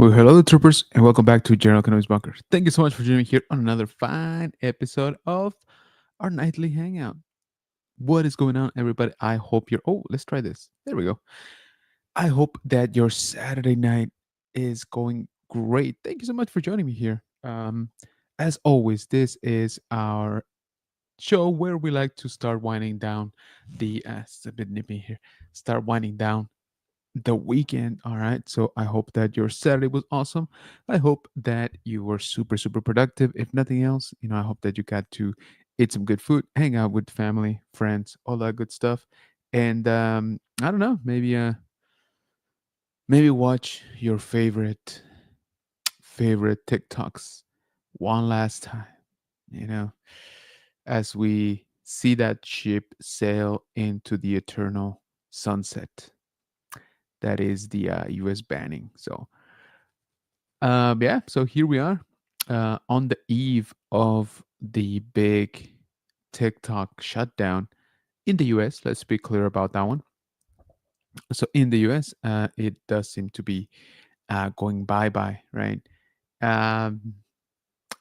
Well, hello, troopers, and welcome back to General Economics Bunker. Thank you so much for joining me here on another fine episode of our nightly hangout. What is going on, everybody? I hope you're. Oh, let's try this. There we go. I hope that your Saturday night is going great. Thank you so much for joining me here. As always, this is our show where we like to start winding down it's a bit nippy here. Start winding down the weekend. All right. So I hope that your Saturday was awesome. I hope that you were super, super productive. If nothing else, I hope that you got to eat some good food, hang out with family, friends, all that good stuff. And I don't know, maybe watch your favorite TikToks one last time, you know, as we see that ship sail into the eternal sunset. That is the US banning. So yeah, so here we are on the eve of the big TikTok shutdown in the US. Let's be clear about that one. So in the US, it does seem to be going bye bye, right? Um,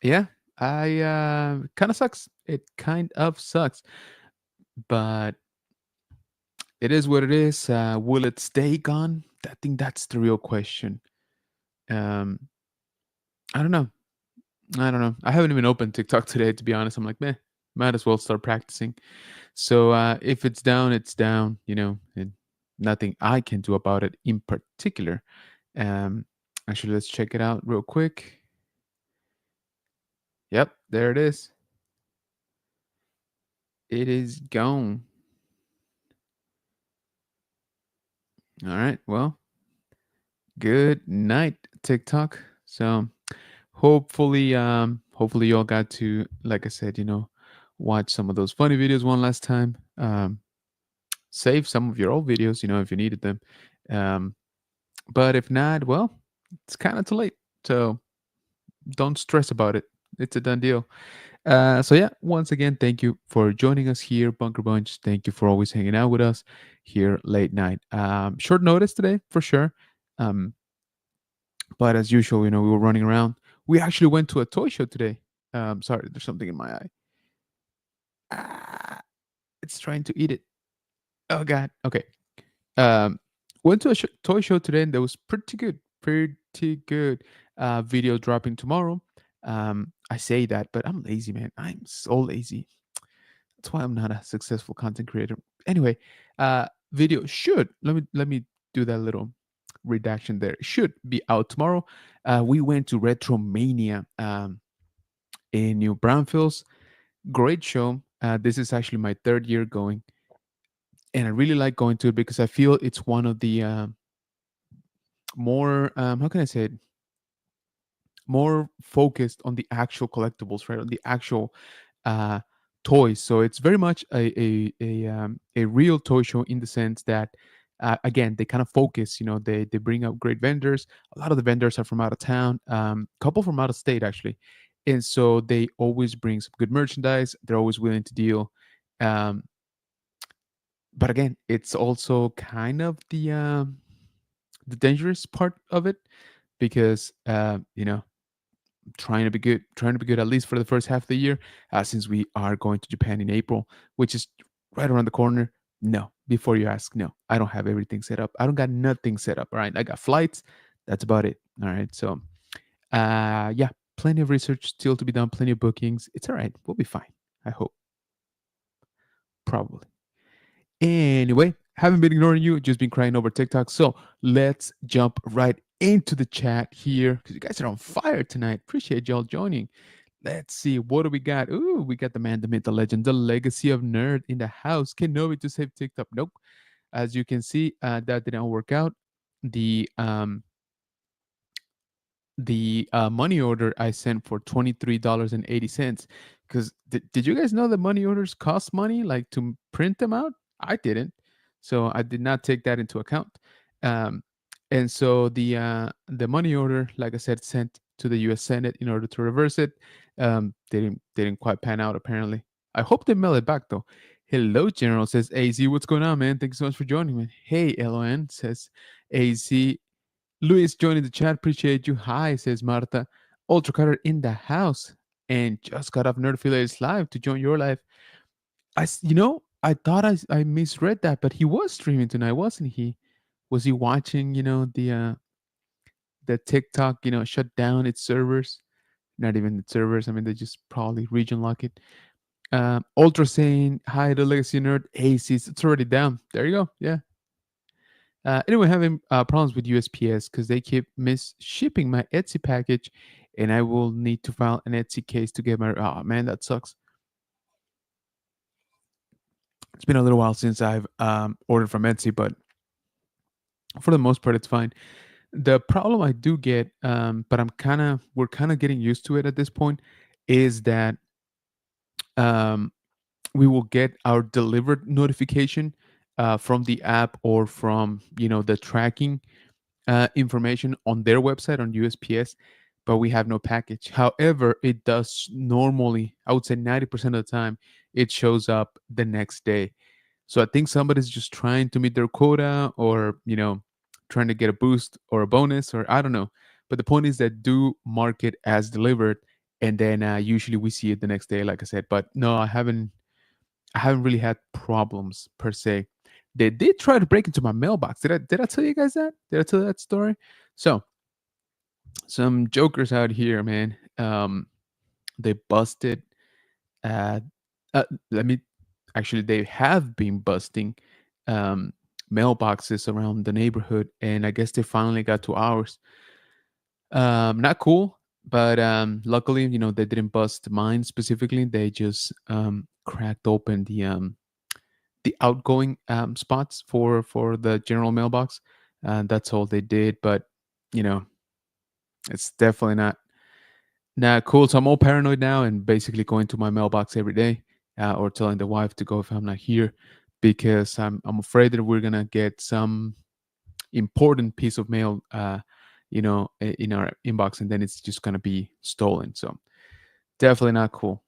yeah, I kind of sucks. It kind of sucks, but it is what it is. Will it stay gone? I think that's the real question. Um, I don't know. I don't know. I haven't even opened TikTok today, to be honest. I'm like, meh, might as well start practicing. So if it's down, it's down. And nothing I can do about it in particular. Um, Actually, let's check it out real quick. Yep, there it is. It is gone. All right. Well, good night, TikTok. So hopefully y'all got to, like I said, watch some of those funny videos one last time. Save some of your old videos, if you needed them. Um, but if not, well, it's kind of too late. So don't stress about it. It's a done deal. So yeah, once again, thank you for joining us here, Bunker Bunch. Thank you for always hanging out with us here late night. Short notice today for sure. Um, but as usual, we were running around. We actually went to a toy show today. Sorry, there's something in my eye. Ah, it's trying to eat it. Oh God. Okay. Um, went to a toy show today, and that was pretty good. Pretty good. Video dropping tomorrow. I say that, but I'm lazy, man. I'm so lazy. That's why I'm not a successful content creator. Anyway, video should let me do that little redaction there. Should be out tomorrow. We went to Retromania in New Braunfels. Great show. This is actually my third year going, and I really like going to it because I feel it's one of the more how can I say it, more focused on the actual collectibles, right? On the actual uh, toys. So it's very much a real toy show in the sense that again they kind of focus. They bring up great vendors. A lot of the vendors are from out of town. Couple from out of state actually, and so they always bring some good merchandise. They're always willing to deal. Um, but again, it's also kind of the dangerous part of it because trying to be good at least for the first half of the year, since we are going to Japan in April, which is right around the corner. No, before you ask, no, I don't have everything set up. I don't got nothing set up. All right, I got flights. That's about it. All right, so yeah, plenty of research still to be done. Plenty of bookings. It's all right. We'll be fine. I hope. Probably. Anyway, haven't been ignoring you, just been crying over TikTok. So let's jump right into the chat here because you guys are on fire tonight. Appreciate y'all joining. Let's see, what do we got? Ooh, we got the man, the myth, the legend, the legacy of nerd in the house. Kenobi to save TikTok. Nope. As you can see, that didn't work out. The money order I sent for $23.80. Because did you guys know that money orders cost money, like to print them out? I didn't, so I did not take that into account. Um, and so the money order, like I said, sent to the U.S. Senate in order to reverse it. They didn't quite pan out apparently. I hope they mail it back though. Hello, General says AZ. What's going on, man? Thanks so much for joining me. Hey, LON says AZ. Luis joining the chat. Appreciate you. Hi, says Marta. Ultra Cutter in the house and just got off Nerd Affiliates Live to join your live. I thought I misread that, but he was streaming tonight, wasn't he? Was he watching, the TikTok, shut down its servers? Not even the servers. I mean, they just probably region lock it. Ultra saying hi to Legacy Nerd. AC, it's already down. There you go. Yeah. Anyway, having problems with USPS because they keep miss shipping my Etsy package, and I will need to file an Etsy case to get my. Oh man, that sucks. It's been a little while since I've ordered from Etsy, but for the most part, it's fine. The problem I do get, but we're kind of getting used to it at this point, is that um, we will get our delivered notification from the app or from the tracking information on their website on USPS, but we have no package. However, it does normally, I would say 90% of the time, it shows up the next day. So I think somebody's just trying to meet their quota or, trying to get a boost or a bonus or I don't know. But the point is that do mark it as delivered and then usually we see it the next day, like I said. But no, I haven't really had problems per se. They did try to break into my mailbox. Did I tell you guys that? Did I tell you that story? So some jokers out here, man. They busted. Uh, let me actually. They have been busting um, mailboxes around the neighborhood, and I guess they finally got to ours. Not cool, but luckily, they didn't bust mine specifically. They just cracked open the outgoing spots for the general mailbox. That's all they did, but you know, it's definitely not cool. So I'm all paranoid now, and basically going to my mailbox every day, or telling the wife to go if I'm not here, because I'm afraid that we're gonna get some important piece of mail, in our inbox, and then it's just gonna be stolen. So definitely not cool.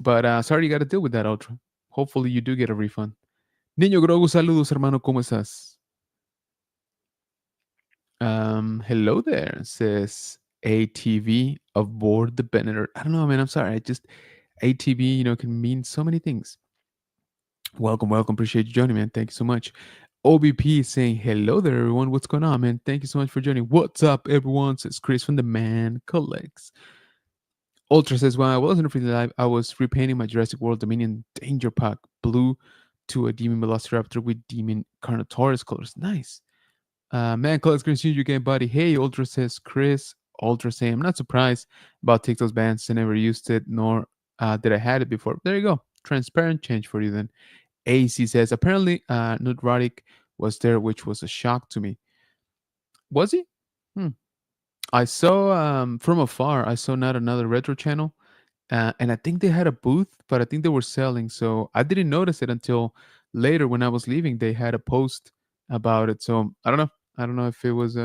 But sorry you got to deal with that, Ultra. Hopefully you do get a refund. Niño Grogu, saludos, hermano. ¿Cómo estás? Hello there, says ATV aboard the Benetton. I don't know, man. I'm sorry. I just ATV, can mean so many things. Welcome, welcome. Appreciate you joining, man. Thank you so much. OBP is saying hello there, everyone. What's going on, man? Thank you so much for joining. What's up, everyone? Says Chris from the Man Collects. Ultra says, "While I wasn't really live, I was repainting my Jurassic World Dominion Danger Pack blue to a Demon Velociraptor with Demon Carnotaurus colors. Nice. Man, Colors Green you again, buddy. Hey, Ultra says Chris. Ultra saying, I'm not surprised about TikTok's bands. I never used it, nor did I had it before. There you go. Transparent change for you then. AC says, apparently, Nudrotic was there, which was a shock to me. Was he? Hmm. I saw from afar, I saw not another retro channel. And I think they had a booth, but I think they were selling. So I didn't notice it until later when I was leaving. They had a post about it. So I don't know. I don't know if it was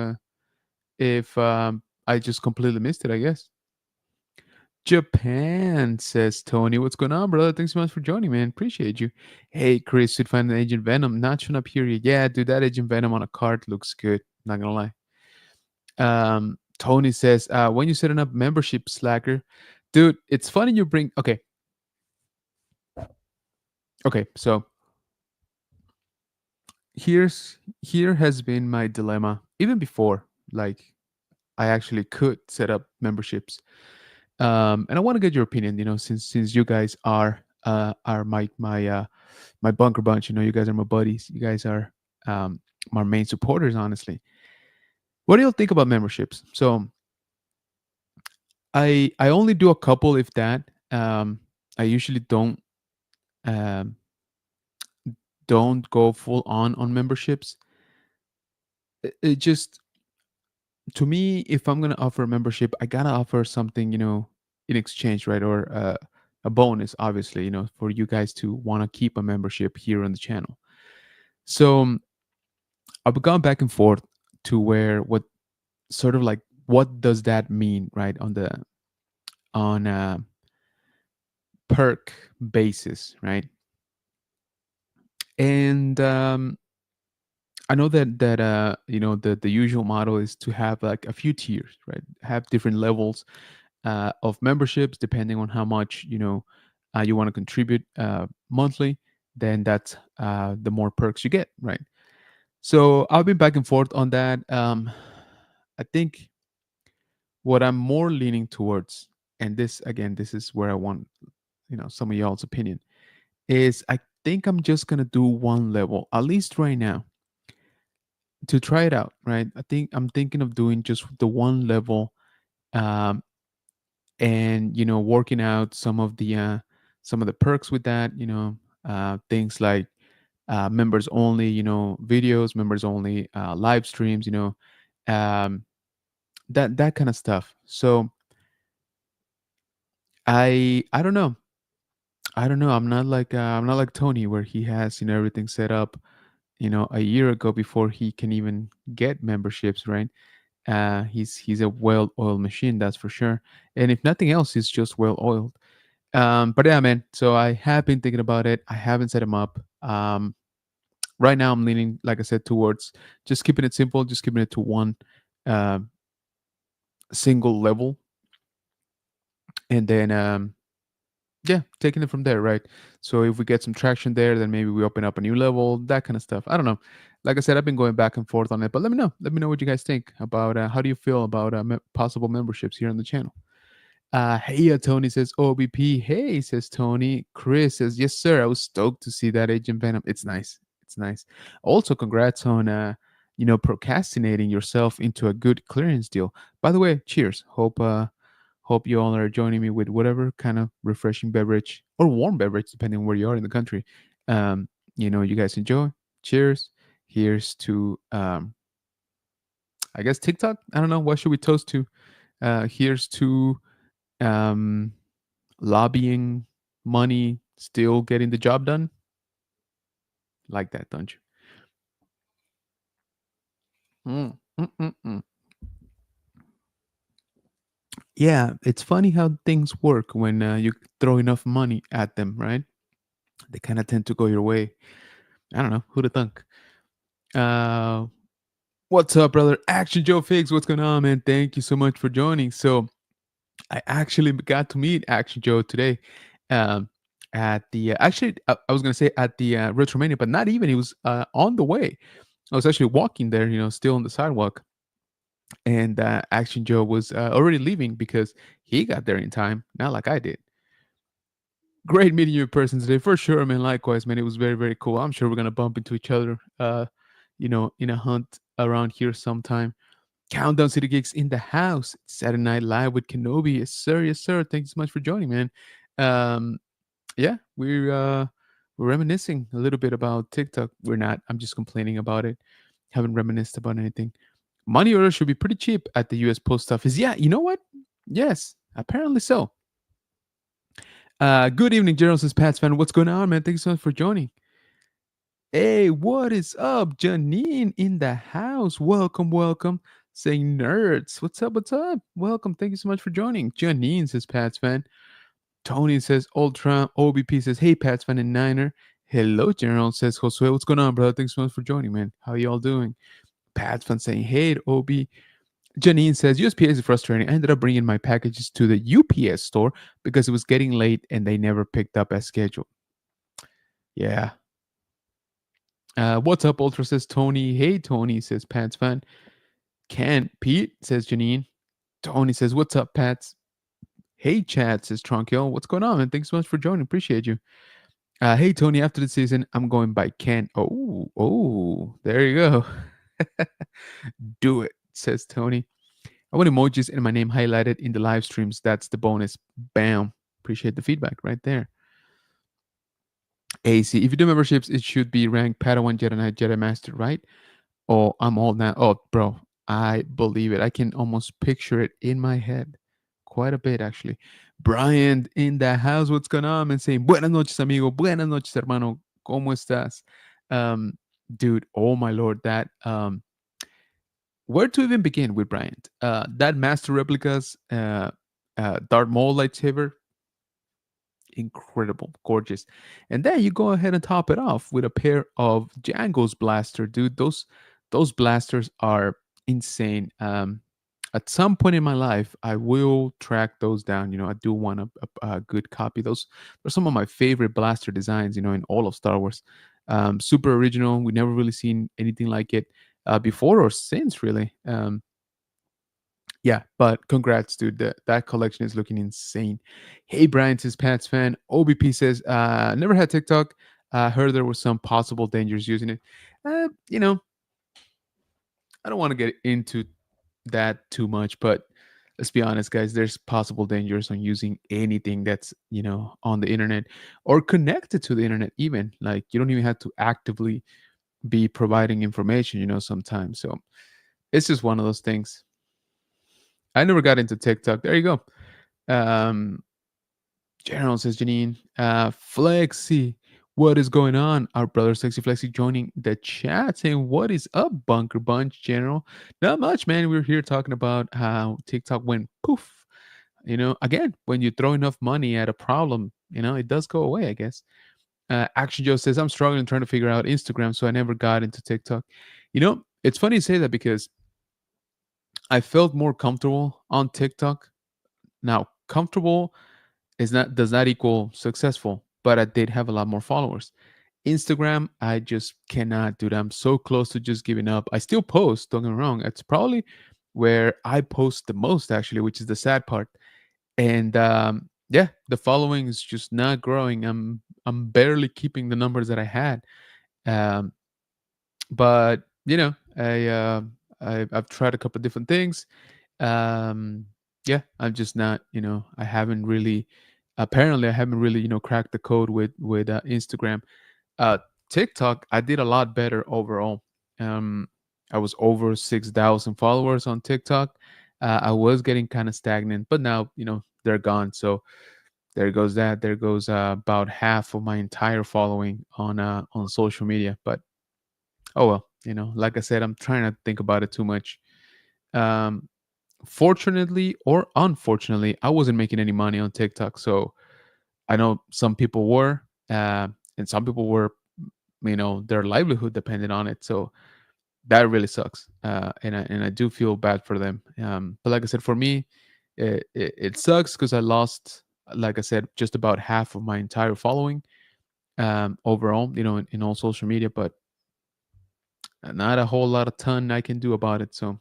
if I just completely missed it. I guess. Japan, says Tony. What's going on, brother? Thanks so much for joining, man. Appreciate you. Hey, Chris, should find an Agent Venom. Not showing up here yet. Yeah, dude, that Agent Venom on a card looks good. Not gonna lie. Tony says, when you setting up membership, Slacker, dude, it's funny you bring. Okay, so here has been my dilemma even before like I actually could set up memberships. And I want to get your opinion, since you guys are my bunker bunch. You guys are my buddies. You guys are my main supporters, honestly. What do you think about memberships? So I only do a couple, if that. I usually um, don't go full on memberships. It just, to me, if I'm gonna offer a membership, I gotta offer something, in exchange, right? Or a bonus, obviously, for you guys to want to keep a membership here on the channel. So I've gone back and forth to where what sort of like what does that mean, right? On a perk basis, right? And I know that the usual model is to have like a few tiers, right? Have different levels of memberships depending on how much you want to contribute monthly. Then that's the more perks you get, right? So I've been back and forth on that. I think what I'm more leaning towards, and this again, this is where I want some of y'all's opinion, is I think I'm just gonna do one level at least right now to try it out, right? I'm thinking of doing just the one level, um, and working out some of the perks with that. Things like members only, videos, members only live streams, um, that kind of stuff. So I don't know. I don't know. I'm not like Tony, where he has everything set up a year ago before he can even get memberships, right? He's a well-oiled machine, that's for sure. And if nothing else, he's just well-oiled. But yeah, man. So I have been thinking about it. I haven't set him up. Right now, I'm leaning, like I said, towards just keeping it simple, just keeping it to one uh, single level, and then yeah, taking it from there, right? So if we get some traction there, then maybe we open up a new level, that kind of stuff. I don't know. Like I said, I've been going back and forth on it, but let me know. Let me know what you guys think about how do you feel about possible memberships here on the channel. Hey, Tony says OBP. Hey, says Tony. Chris says, yes, sir. I was stoked to see that Agent Venom. It's nice. It's nice. Also, congrats on procrastinating yourself into a good clearance deal. By the way, cheers. Hope you all are joining me with whatever kind of refreshing beverage or warm beverage, depending on where you are in the country. You guys enjoy. Cheers. Here's to I guess TikTok. I don't know. What should we toast to? Here's to um, lobbying money, still getting the job done. Like that, don't you? Mm, mm, mm, mm. Yeah, it's funny how things work when you throw enough money at them, right? They kind of tend to go your way. I don't know. Who'd have thunk? Uh, what's up, brother? Action Joe Figs. What's going on, man? Thank you so much for joining. So, I actually got to meet Action Joe today. Um, at the actually, I was gonna say at the Retromania, but not even. He was on the way. I was actually walking there, still on the sidewalk, and Action Joe was already leaving because he got there in time, not like I did. Great meeting you in person today, for sure, man. Likewise, man. It was very, very cool. I'm sure we're gonna bump into each other, in a hunt around here sometime. Countdown City Gigs in the house. Saturday Night Live with Kenobi. Yes, sir. Yes, sir. Thank you so much for joining, man. Um, yeah, we're reminiscing a little bit about TikTok. We're not. I'm just complaining about it. Haven't reminisced about anything. Money order should be pretty cheap at the U.S. Post Office. Yeah, you know what? Yes, apparently so. Good evening, General, says Pats fan. What's going on, man? Thank you so much for joining. Hey, what is up? Janine in the house. Welcome, welcome. Saying nerds. What's up? What's up? Welcome. Thank you so much for joining. Janine says Pats fan. Tony says Ultra. OBP says, hey, Pats fan and Niner. Hello, General, says Josue. What's going on, brother? Thanks so much for joining, man. How y'all doing? Pats fan saying, hey, OB. Janine says, USPS is frustrating. I ended up bringing my packages to the UPS store because it was getting late and they never picked up as scheduled. Yeah. What's up, Ultra, says Tony. Hey, Tony, says Pats fan. Can't Pete, says Janine. Tony says, what's up, Pats? Hey, Chad, says Tronkill. What's going on, man? Thanks so much for joining. Appreciate you. Hey, Tony, after the season, I'm going by Ken. Oh, there you go. Do it, says Tony. I want emojis and my name highlighted in the live streams. That's the bonus. Bam. Appreciate the feedback right there. AC, if you do memberships, it should be ranked Padawan, Jedi Knight, Jedi Master, right? Oh, I'm old now. Oh, bro, I believe it. I can almost picture it in my head. Quite a bit, actually. Brian in the house. What's going on? And saying, buenas noches, amigo. Buenas noches, hermano. ¿Cómo estás? Dude, oh my lord, where to even begin with Brian? That Master Replicas Darth Maul lightsaber, incredible, gorgeous. And then you go ahead and top it off with a pair of Django's blaster, dude. Those blasters are insane. At some point in my life, I will track those down. I do want a good copy. Those are some of my favorite blaster designs. In all of Star Wars. Super original. We never really seen anything like it before or since, really. Yeah, but congrats, dude. That collection is looking insane. Hey, Brian says Pats fan. OBP says, never had TikTok. Heard there was some possible dangers using it. Uh, you know, I don't want to get into that too much, but let's be honest, guys. There's possible dangers on using anything that's on the internet or connected to the internet. Even like you don't even have to actively be providing information. Sometimes. So it's just one of those things. I never got into TikTok. There you go. Um, General says Janine. Flexi, what is going on? Our brother Sexy Flexi joining the chat saying, what is up, Bunker Bunch, General? Not much, man. We're here talking about how TikTok went poof. Again, when you throw enough money at a problem, it does go away, I guess. Action Joe says, I'm struggling trying to figure out Instagram, so I never got into TikTok. It's funny you say that because I felt more comfortable on TikTok. Now, comfortable is not does not equal successful, but I did have a lot more followers. Instagram, I just cannot do that. I'm so close to just giving up. I still post, don't get me wrong. It's probably where I post the most actually, which is the sad part. And yeah, the following is just not growing. I'm barely keeping the numbers that I had. Um, but I've tried a couple of different things. um yeah, I'm just not, I haven't really, apparently I haven't really, cracked the code with Instagram. uh TikTok, I did a lot better overall. I was over 6,000 followers on TikTok. I was getting kind of stagnant, but now, they're gone. So there goes about half of my entire following on social media. But oh well, like I said, I'm trying not to think about it too much. um Fortunately or unfortunately, I wasn't making any money on TikTok. So I know some people were, and some people were, their livelihood depended on it. So that really sucks. And I do feel bad for them. But like I said, for me, it sucks because I lost, like I said, just about half of my entire following overall, in all social media, but not a whole lot of ton I can do about it. So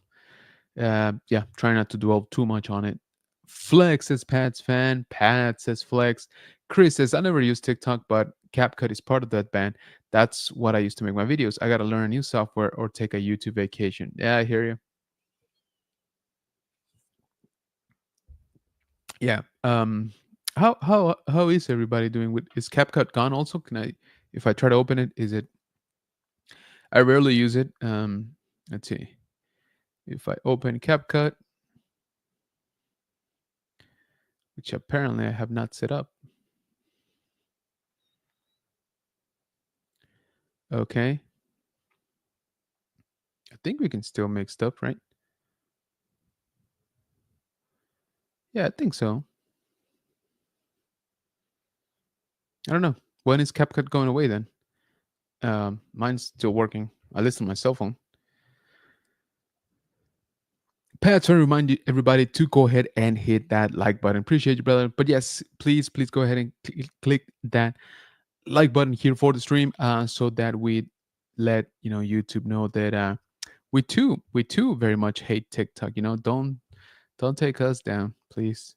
yeah, try not to dwell too much on it. Flex says Pat's fan. Pat says Flex. Chris says, I never use TikTok, but CapCut is part of that band. That's what I used to make my videos. I got to learn a new software or take a YouTube vacation. Yeah, I hear you. Yeah. How is everybody doing? With is CapCut gone also? Can I, if I try to open it, is it? I rarely use it. Let's see. If I open CapCut, which apparently I have not set up. Okay. I think we can still make stuff, right? Yeah, I think so. I don't know. When is CapCut going away then? Mine's still working. I listen on my cell phone. Pat, trying to remind everybody to go ahead and hit that like button. Appreciate you, brother. But yes, please go ahead and click that like button here for the stream, so that we let YouTube know that we too very much hate TikTok. Don't take us down, please.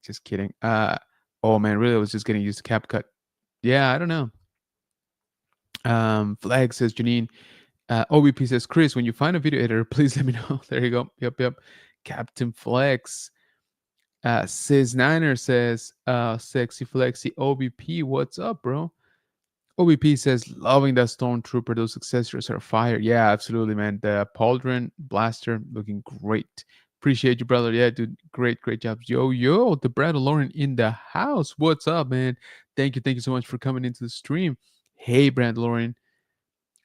Just kidding. Oh man, really, I was just getting used to CapCut. Yeah, I don't know. Flag says Janine. OBP says Chris, when you find a video editor, please let me know. There you go. Yep. Captain Flex. Says Niner says, Sexy Flexy OBP, what's up, bro? OBP says, loving that Stormtrooper. Those accessories are fire. Yeah, absolutely, man. The Pauldron Blaster looking great. Appreciate you, brother. Yeah, dude. Great job. Yo, the Brad Lauren in the house. What's up, man? Thank you so much for coming into the stream. Hey, Brad Lauren.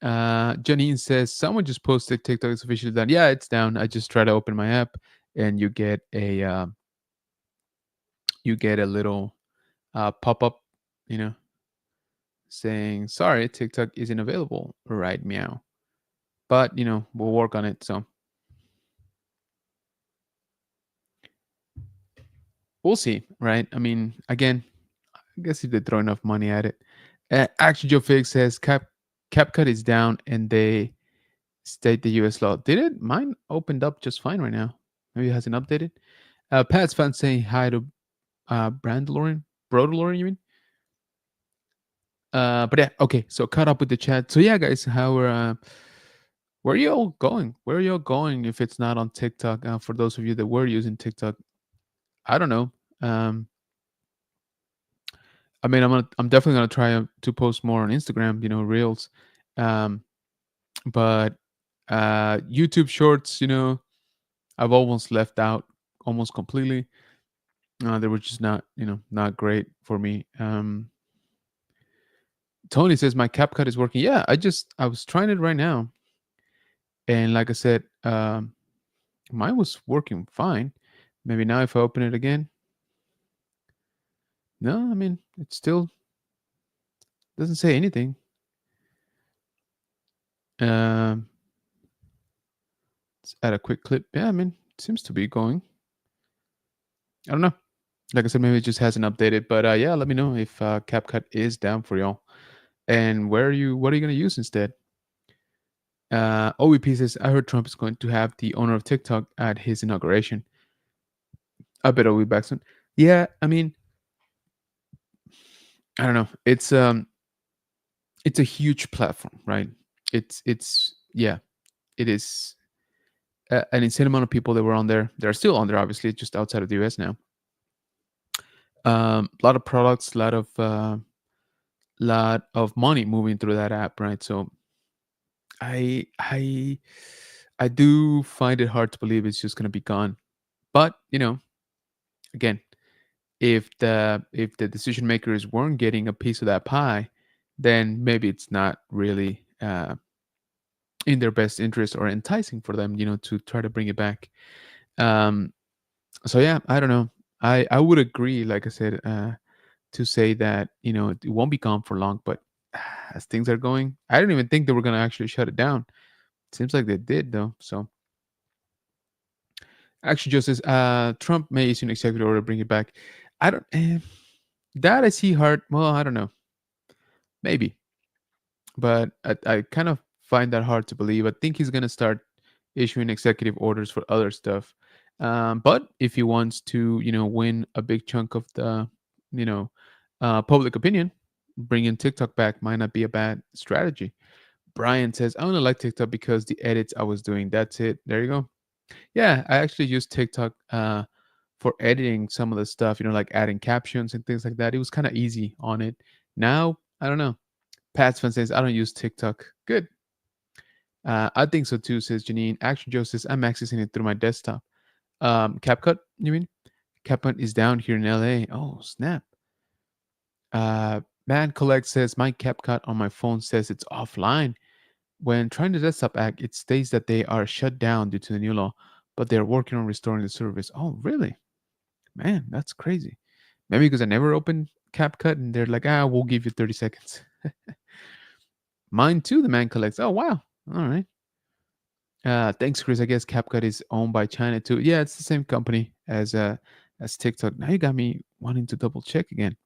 Janine says, someone just posted TikTok is officially done. Yeah, it's down. I just try to open my app and you get a little pop up, you know, saying, sorry, TikTok isn't available, right? Meow. But, we'll work on it. So we'll see, right? I mean, again, I guess if they throw enough money at it. Actually, Joe Fig says CapCut is down and they state the US law. Did it? Mine opened up just fine right now. Maybe it hasn't updated. Pat's fan saying hi to Brandalorian. Brodalorian, you mean? But yeah, okay. So caught up with the chat. So yeah, guys, how are where are you all going? Where are you all going if it's not on TikTok? For those of you that were using TikTok, I don't know. Um, I mean, I'm definitely gonna try to post more on Instagram. Reels. Um, but YouTube Shorts, I've almost left out almost completely. They were just not great for me. Tony says my CapCut is working. Yeah, I was trying it right now, and like I said, mine was working fine. Maybe now if I open it again, no, I mean it still doesn't say anything. Um, let's add a quick clip. Yeah, I mean it seems to be going. I don't know. Like I said, maybe it just hasn't updated. But yeah, let me know if CapCut is down for y'all. And what are you going to use instead? OEP says, I heard Trump is going to have the owner of TikTok at his inauguration. I bet I'll be back soon. Yeah, I mean, I don't know. It's a huge platform, right? It's yeah, it is an insane amount of people that were on there. They're still on there, obviously, just outside of the US now. A lot of products, lot of money moving through that app, right? So I I I do find it hard to believe it's just going to be gone. But again, if the decision makers weren't getting a piece of that pie, then maybe it's not really in their best interest or enticing for them, to try to bring it back. Um, so yeah, I don't know. I would agree, like I said, to say that it won't be gone for long, but as things are going, I don't even think they were going to actually shut it down. Seems like they did though. So actually, just says Trump may issue an executive order to bring it back. I don't that I see hard. Well, I don't know. Maybe, but I kind of find that hard to believe. I think he's gonna start issuing executive orders for other stuff. But if he wants to, win a big chunk of the, you know, public opinion, bringing TikTok back might not be a bad strategy. Brian says, I only like TikTok because the edits I was doing. That's it. There you go. Yeah, I actually use TikTok for editing some of the stuff, like adding captions and things like that. It was kind of easy on it. Now, I don't know. Pat's fan says, I don't use TikTok. Good. I think so too, says Janine. Action Joe says, I'm accessing it through my desktop. CapCut, you mean? CapCut is down here in LA. Oh, snap. Man Collect says, my CapCut on my phone says it's offline. When trying the desktop app, it states that they are shut down due to the new law, but they're working on restoring the service. Oh, really? Man, that's crazy. Maybe because I never opened CapCut and they're like, we'll give you 30 seconds. Mine too, the man collects. Oh, wow. All right. Thanks, Chris. I guess CapCut is owned by China too. Yeah, it's the same company as TikTok. Now you got me wanting to double check again.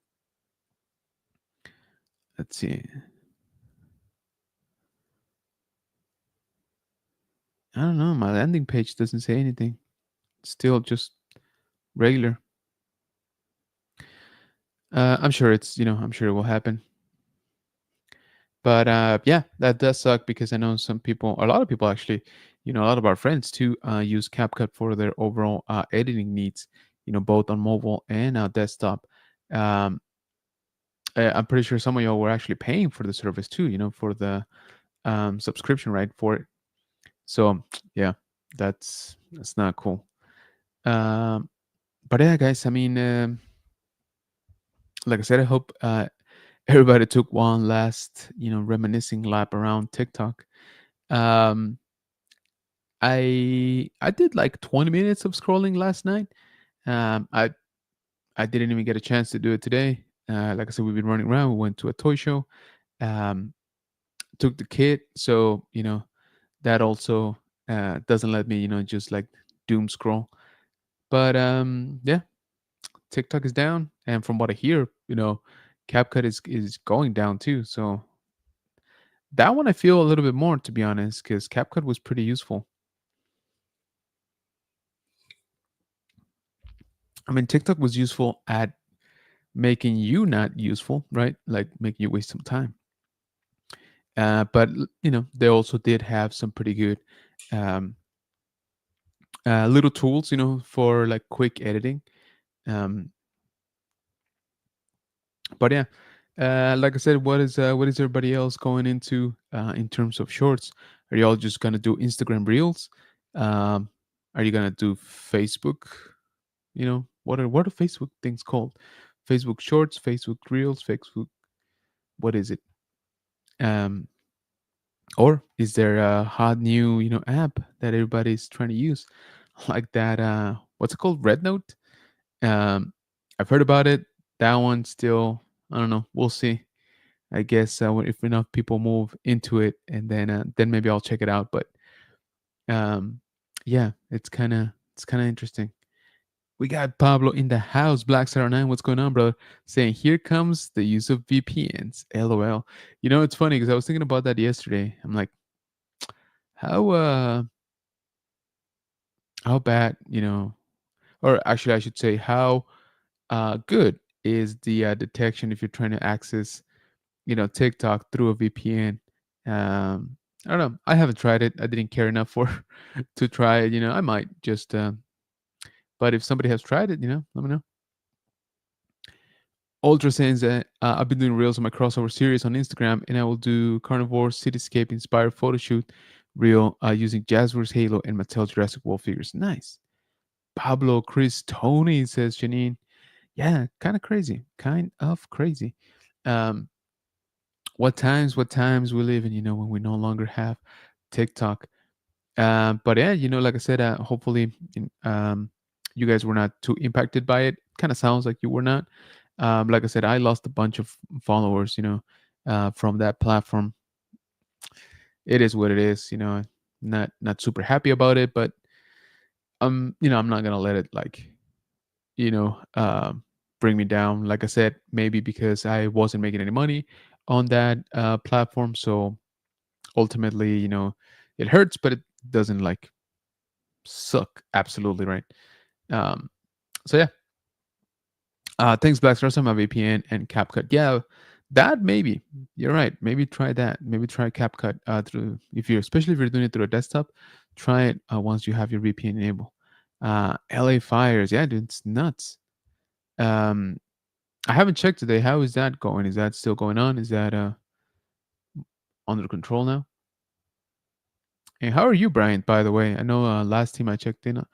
Let's see. I don't know. My landing page doesn't say anything. Still just regular. I'm sure I'm sure it will happen. But yeah, that does suck because I know a lot of people actually, a lot of our friends too, use CapCut for their overall editing needs. Both on mobile and desktop. Um, I'm pretty sure some of y'all were actually paying for the service too. For the subscription, right? For it. So yeah, that's not cool. Um, but yeah, guys. I mean, like I said, I hope everybody took one last, reminiscing lap around TikTok. Um, I did like 20 minutes of scrolling last night. I didn't even get a chance to do it today. Like I said, we've been running around. We went to a toy show, um, took the kid. So, that also doesn't let me, just like doom scroll. But yeah, TikTok is down. And from what I hear, CapCut is going down too. So that one I feel a little bit more, to be honest, because CapCut was pretty useful. I mean, TikTok was useful at making you not useful, right? Like making you waste some time. But they also did have some pretty good um, little tools, for like quick editing. Um, but yeah, like I said, what is everybody else going into in terms of shorts? Are you all just gonna do Instagram Reels? Um, are you gonna do Facebook? What are Facebook things called? Facebook Shorts, Facebook Reels, Facebook. What is it? Um, or is there a hot new app that everybody's trying to use, like that? What's it called? Red Note. Um, I've heard about it. That one still, I don't know. We'll see. I guess if enough people move into it, and then maybe I'll check it out. But um, yeah, it's kind of interesting. We got Pablo in the house. Black Star 9, what's going on, brother? Saying here comes the use of VPNs. LOL. It's funny because I was thinking about that yesterday. I'm like, how how bad, or actually I should say how good is the detection if you're trying to access, TikTok through a VPN. I don't know. I haven't tried it. I didn't care enough for to try it. I might just. But if somebody has tried it, let me know. Ultra saying that I've been doing reels on my crossover series on Instagram, and I will do carnivore cityscape inspired photo shoot reel using Jazzwares Halo and Mattel Jurassic World figures. Nice. Pablo Chris Tony says Janine. Yeah, kind of crazy. Kind of crazy. Um, what times we live in, when we no longer have TikTok. But yeah, like I said, hopefully you guys were not too impacted by it. Kind of sounds like you were not. Like I said, I lost a bunch of followers, from that platform. It is what it is, not super happy about it, but I'm not gonna let it like, you know, um, bring me down. Like I said, maybe because I wasn't making any money on that platform, so ultimately, it hurts, but it doesn't like suck. Absolutely right. Um, so yeah, thanks, Black Stars, on my VPN and CapCut. Yeah, that maybe you're right. Maybe try that. Maybe try CapCut through especially if you're doing it through a desktop. Try it once you have your VPN enabled. LA fires, yeah, dude, it's nuts. Um, I haven't checked today. How is that going? Is that still going on? Is that under control now? And how are you, Brian? By the way, I know last time I checked in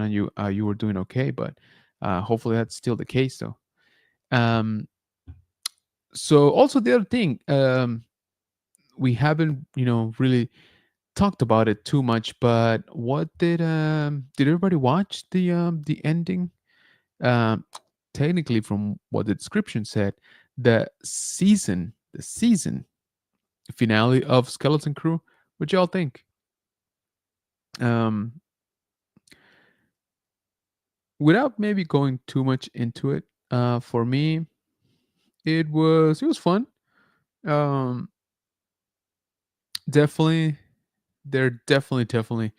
on you, you were doing okay, but hopefully that's still the case, though. Um, so also the other thing, we haven't, really talked about it too much, but what did everybody watch the ending? Um, Technically, from what the description said, the season finale of Skeleton Crew. What y'all think? Um, without maybe going too much into it, for me, it was fun. Um, definitely, they're definitely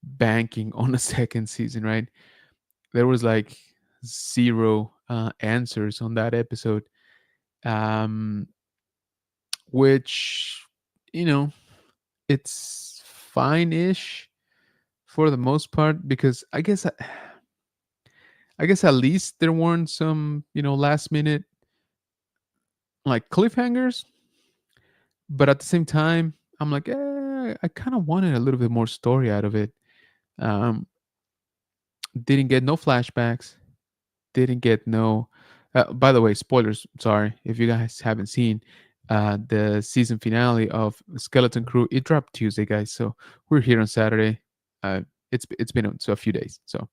banking on a second season, right? There was like zero answers on that episode, um, which you know it's fine-ish for the most part because I guess at least there weren't some last minute like cliffhangers, but at the same time I'm like, I kind of wanted a little bit more story out of it. Um, didn't get no flashbacks, didn't get no. By the way, spoilers. Sorry if you guys haven't seen the season finale of Skeleton Crew. It dropped Tuesday, guys. So we're here on Saturday. It's been so a few days. So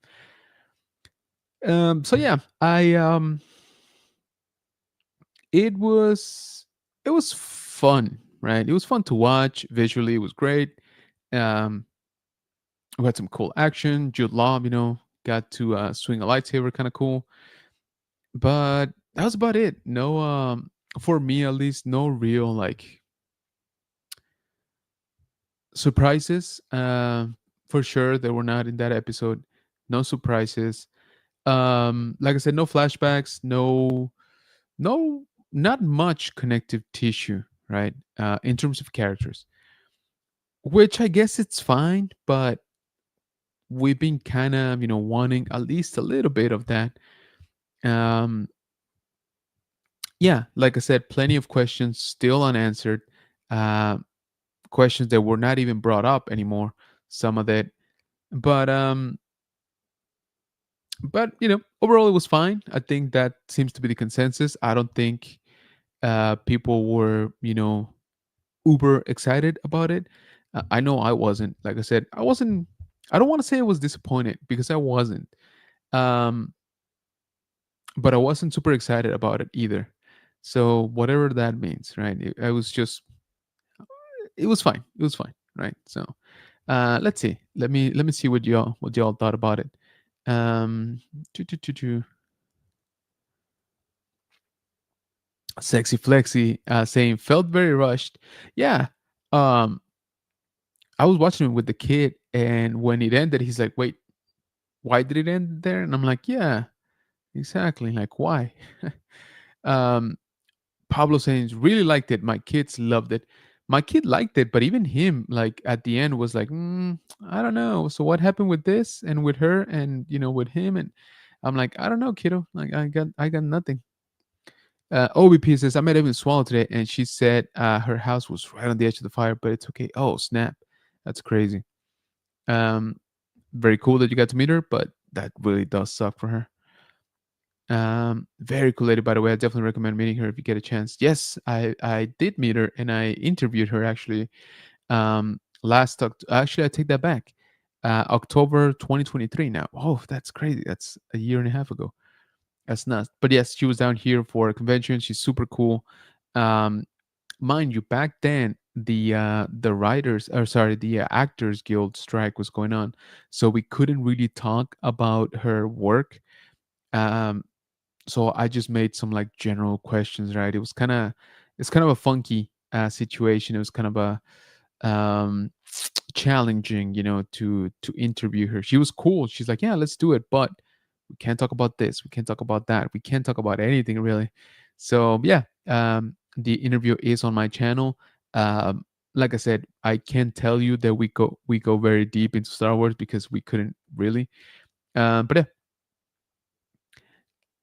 yeah, I it was it was fun, right? It was fun to watch. Visually, it was great. Um, we had some cool action. Jude Law, got to swing a lightsaber, kind of cool. But that was about it. No, for me at least, no real like surprises. For sure, they were not in that episode. No surprises. Like I said, no flashbacks. No, not much connective tissue, right? In terms of characters, which I guess it's fine, but we've been kind of wanting at least a little bit of that. Um, yeah, like I said, plenty of questions still unanswered. Uh, Questions that were not even brought up anymore. Some of that, but overall it was fine. I think that seems to be the consensus. I don't think people were uber excited about it. I know I wasn't. Like I said, I wasn't. I don't want to say I was disappointed because I wasn't. Um, but I wasn't super excited about it either. So whatever that means, right? I was just. It was fine. It was fine, right? So let's see. Let me see what y'all thought about it. Um, choo- choo- choo- choo. Sexy Flexi saying felt very rushed. Yeah. Um, I was watching it with the kid, and when it ended, he's like, "Wait, why did it end there?" And I'm like, "Yeah, exactly. Like, why?" um, Pablo saying really liked it. My kids loved it. My kid liked it, but even him, like at the end, was like, "I don't know. So what happened with this and with her and with him?" And I'm like, "I don't know, kiddo. Like, I got nothing." OBP says, "I met even Swallow today, and she said her house was right on the edge of the fire, but it's okay." Oh snap, that's crazy. Um, Very cool that you got to meet her, but that really does suck for her. Very cool lady, by the way. I definitely recommend meeting her if you get a chance. Yes, I did meet her and I interviewed her actually. Actually, I take that back. October 2023. Now, oh, that's crazy. That's a year and a half ago. That's nuts. But yes, she was down here for a convention. She's super cool. Um, Mind you, back then the writers, or sorry, the actors guild strike was going on, so we couldn't really talk about her work. Um, so I just made some like general questions, right? It's kind of a funky situation. It was kind of a challenging, to interview her. She was cool. She's like, yeah, let's do it, but we can't talk about this. We can't talk about that. We can't talk about anything really. So yeah, the interview is on my channel. Like I said, I can't tell you that we go very deep into Star Wars because we couldn't really. But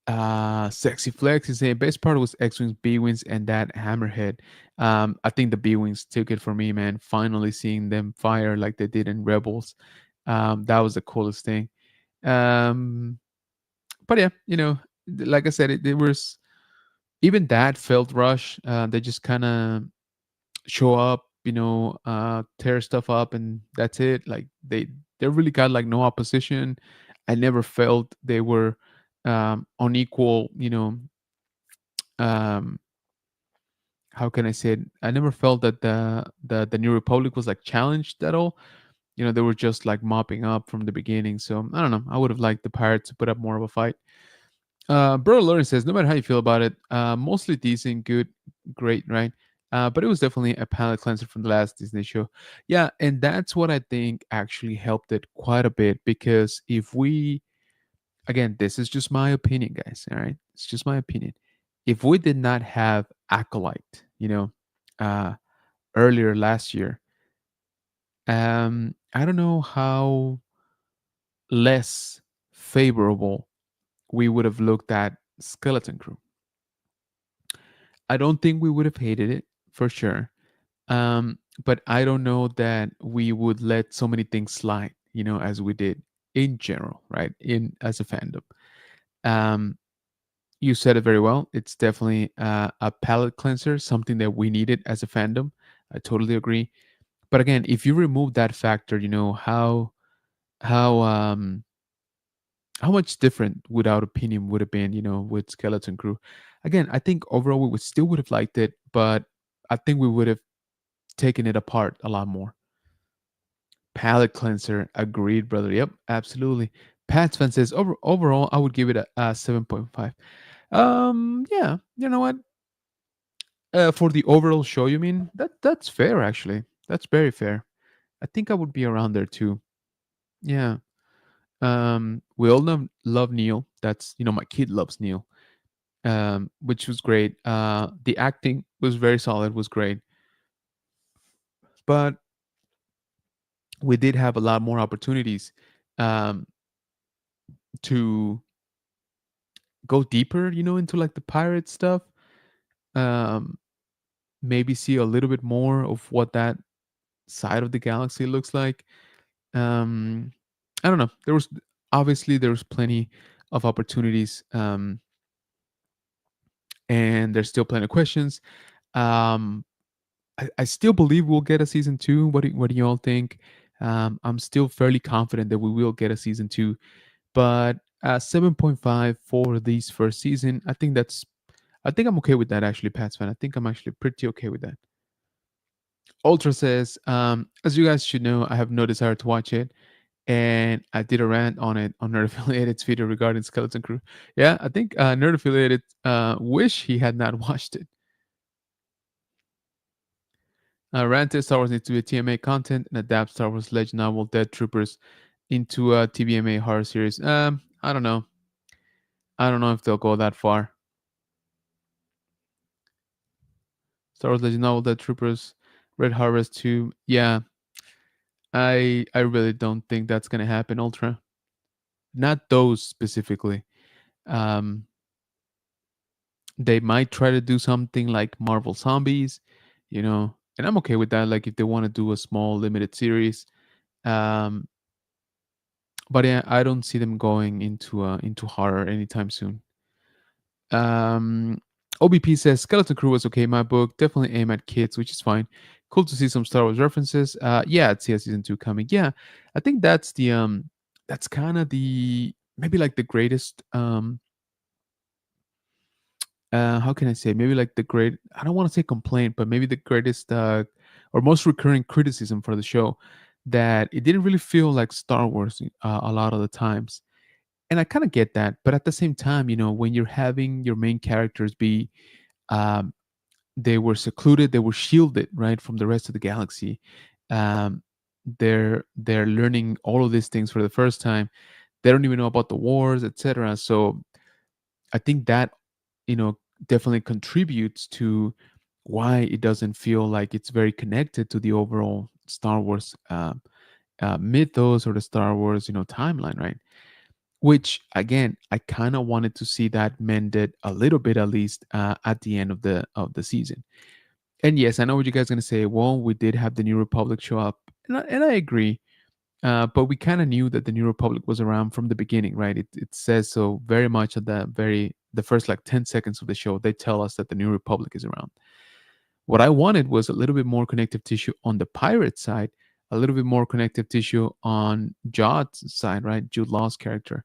yeah, Sexy Flex is saying best part was X-Wings, B-Wings, and that Hammerhead. I think the B-Wings took it for me, man. Finally seeing them fire like they did in Rebels. That was the coolest thing. Um, but yeah, like I said, it was even that felt rush. They just kind of show up, tear stuff up, and that's it. Like they really got like no opposition. I never felt they were unequal, um how can I say it? I never felt that the New Republic was like challenged at all. They were just like mopping up from the beginning. So I don't know. I would have liked the Pirates to put up more of a fight. Bro Lawrence says, no matter how you feel about it, mostly decent, good, great, right? But it was definitely a palate cleanser from the last Disney show. Yeah, and that's what I think actually helped it quite a bit because if we, again, this is just my opinion, guys, all right? It's just my opinion. If we did not have Acolyte, uh, earlier last year, I don't know how less favorable we would have looked at Skeleton Crew. I don't think we would have hated it for sure. But I don't know that we would let so many things slide, as we did in general, right? In as a fandom. Um, you said it very well. It's definitely a palate cleanser, something that we needed as a fandom. I totally agree. But again, if you remove that factor, how how much different would our opinion would have been, with Skeleton Crew. Again, I think overall we would still would have liked it, but I think we would have taken it apart a lot more. Palette cleanser, agreed, brother. Yep, absolutely. Pat's fan says overall, I would give it a 7.5. Yeah, you know what? For the overall show, you mean that's fair actually. That's very fair. I think I would be around there too. Yeah. We all love Neil. That's my kid loves Neil. Which was great. The acting was very solid, was great. But we did have a lot more opportunities um to go deeper, into like the pirate stuff. Um Maybe see a little bit more of what that side of the galaxy looks like. Um I don't know. There was plenty of opportunities, and there's still plenty of questions. Um I still believe we'll get a season two. What do you all think? I'm still fairly confident that we will get a season two, but 7.5 for this first season. I think I'm okay with that actually, Pats fan. I think I'm actually pretty okay with that. Ultra says, as you guys should know, I have no desire to watch it, and I did a rant on it on Nerd Affiliated's video regarding Skeleton Crew. Yeah, I think Nerd Affiliated wish he had not watched it. Ranted Star Wars needs to be a TMA content and adapt Star Wars Legend novel Dead Troopers into a TVMA horror series. I don't know. I don't know if they'll go that far. Star Wars Legend novel Dead Troopers, Red Harvest 2. Yeah, I really don't think that's gonna happen. Ultra, not those specifically. Um, they might try to do something like Marvel Zombies, and I'm okay with that. Like if they want to do a small limited series. Um, but yeah, I don't see them going into horror anytime soon. Um, OBP says Skeleton Crew was okay. My book definitely aim at kids, which is fine. Cool to see some Star Wars references. Yeah, I'd see a season two coming. Yeah, I think that's kind of the maybe like the greatest how can I say, maybe like the great, I don't want to say complaint, but maybe the greatest or most recurring criticism for the show, that it didn't really feel like Star Wars a lot of the times. And I kind of get that, but at the same time, when you're having your main characters be um, they were secluded, they were shielded, right, from the rest of the galaxy. um, they're learning all of these things for the first time. They don't even know about the wars, etc. So I think that you know definitely contributes to why it doesn't feel like it's very connected to the overall Star Wars mythos, or the Star Wars timeline, right? Which again, I kind of wanted to see that mended a little bit, at least at the end of the season. And yes, I know what you guys are gonna say. Well, we did have the New Republic show up, and I agree. But we kind of knew that the New Republic was around from the beginning, right? It says so very much at the first like 10 seconds of the show. They tell us that the New Republic is around. What I wanted was a little bit more connective tissue on the pirate side, a little bit more connective tissue on Jod's side, right? Jude Law's character,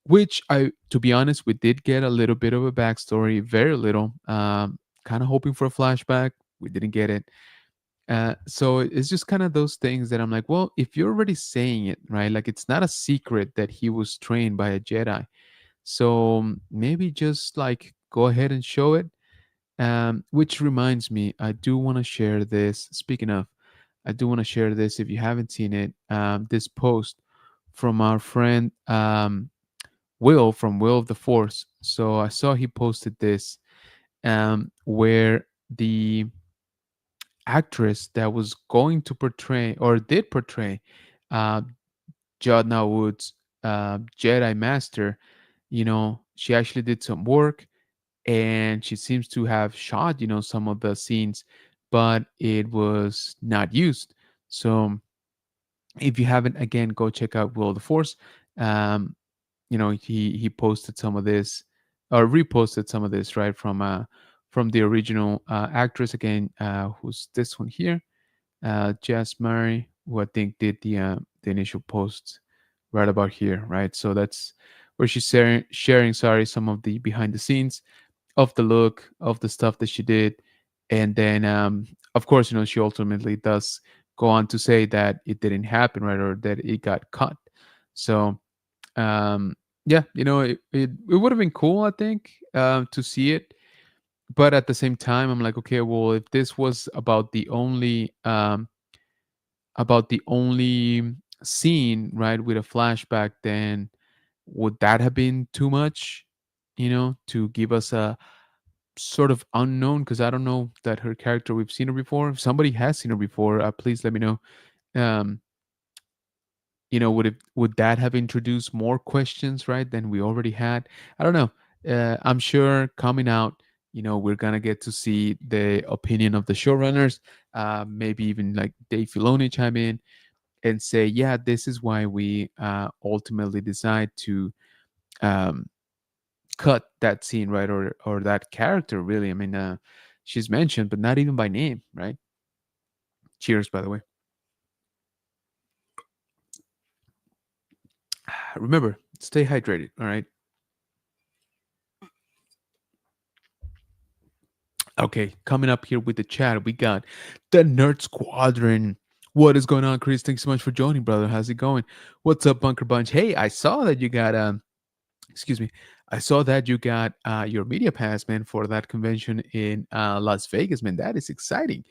which to be honest, we did get a little bit of a backstory, very little. Kind of hoping for a flashback, we didn't get it. So it's just kind of those things that I'm like, well, if you're already saying it, right? Like it's not a secret that he was trained by a Jedi. So maybe just like go ahead and show it. Which reminds me, I do want to share this. Speaking of, I do want to share this. If you haven't seen it, this post from our friend Will from Will of the Force. So I saw he posted this, where the actress that was going to portray or did portray uh, Jodna Wood's Jedi Master, she actually did some work, and she seems to have shot, some of the scenes, but it was not used. So if you haven't, again, go check out Will of the Force. Um, he posted some of this, or reposted some of this, right, from the original actress, again, who's this one here, Jess Murray, who I think did the initial post right about here, right? So that's where she's sharing, sorry, some of the behind the scenes. of the look of the stuff that she did, and then of course, she ultimately does go on to say that it didn't happen, right, or that it got cut. So um, yeah, it would have been cool, I think, to see it. But at the same time, I'm like, okay, well, if this was about the only scene, right, with a flashback, then would that have been too much, to give us a sort of unknown? Because I don't know that her character, we've seen her before. If somebody has seen her before, please let me know. Um, would that have introduced more questions, right, than we already had? I don't know. I'm sure coming out, we're gonna get to see the opinion of the showrunners, maybe even like Dave Filoni chime in and say, yeah, this is why we ultimately decide to um, cut that scene, right, or that character. Really, I mean, she's mentioned, but not even by name, right? Cheers, by the way. Remember, stay hydrated. All right. Okay, coming up here with the chat, we got the Nerd Squadron. What is going on, Chris? Thanks so much for joining, brother. How's it going? What's up, Bunker Bunch? Hey, I saw that you got excuse me, I saw that you got your media pass, man, for that convention in Las Vegas, man. That is exciting.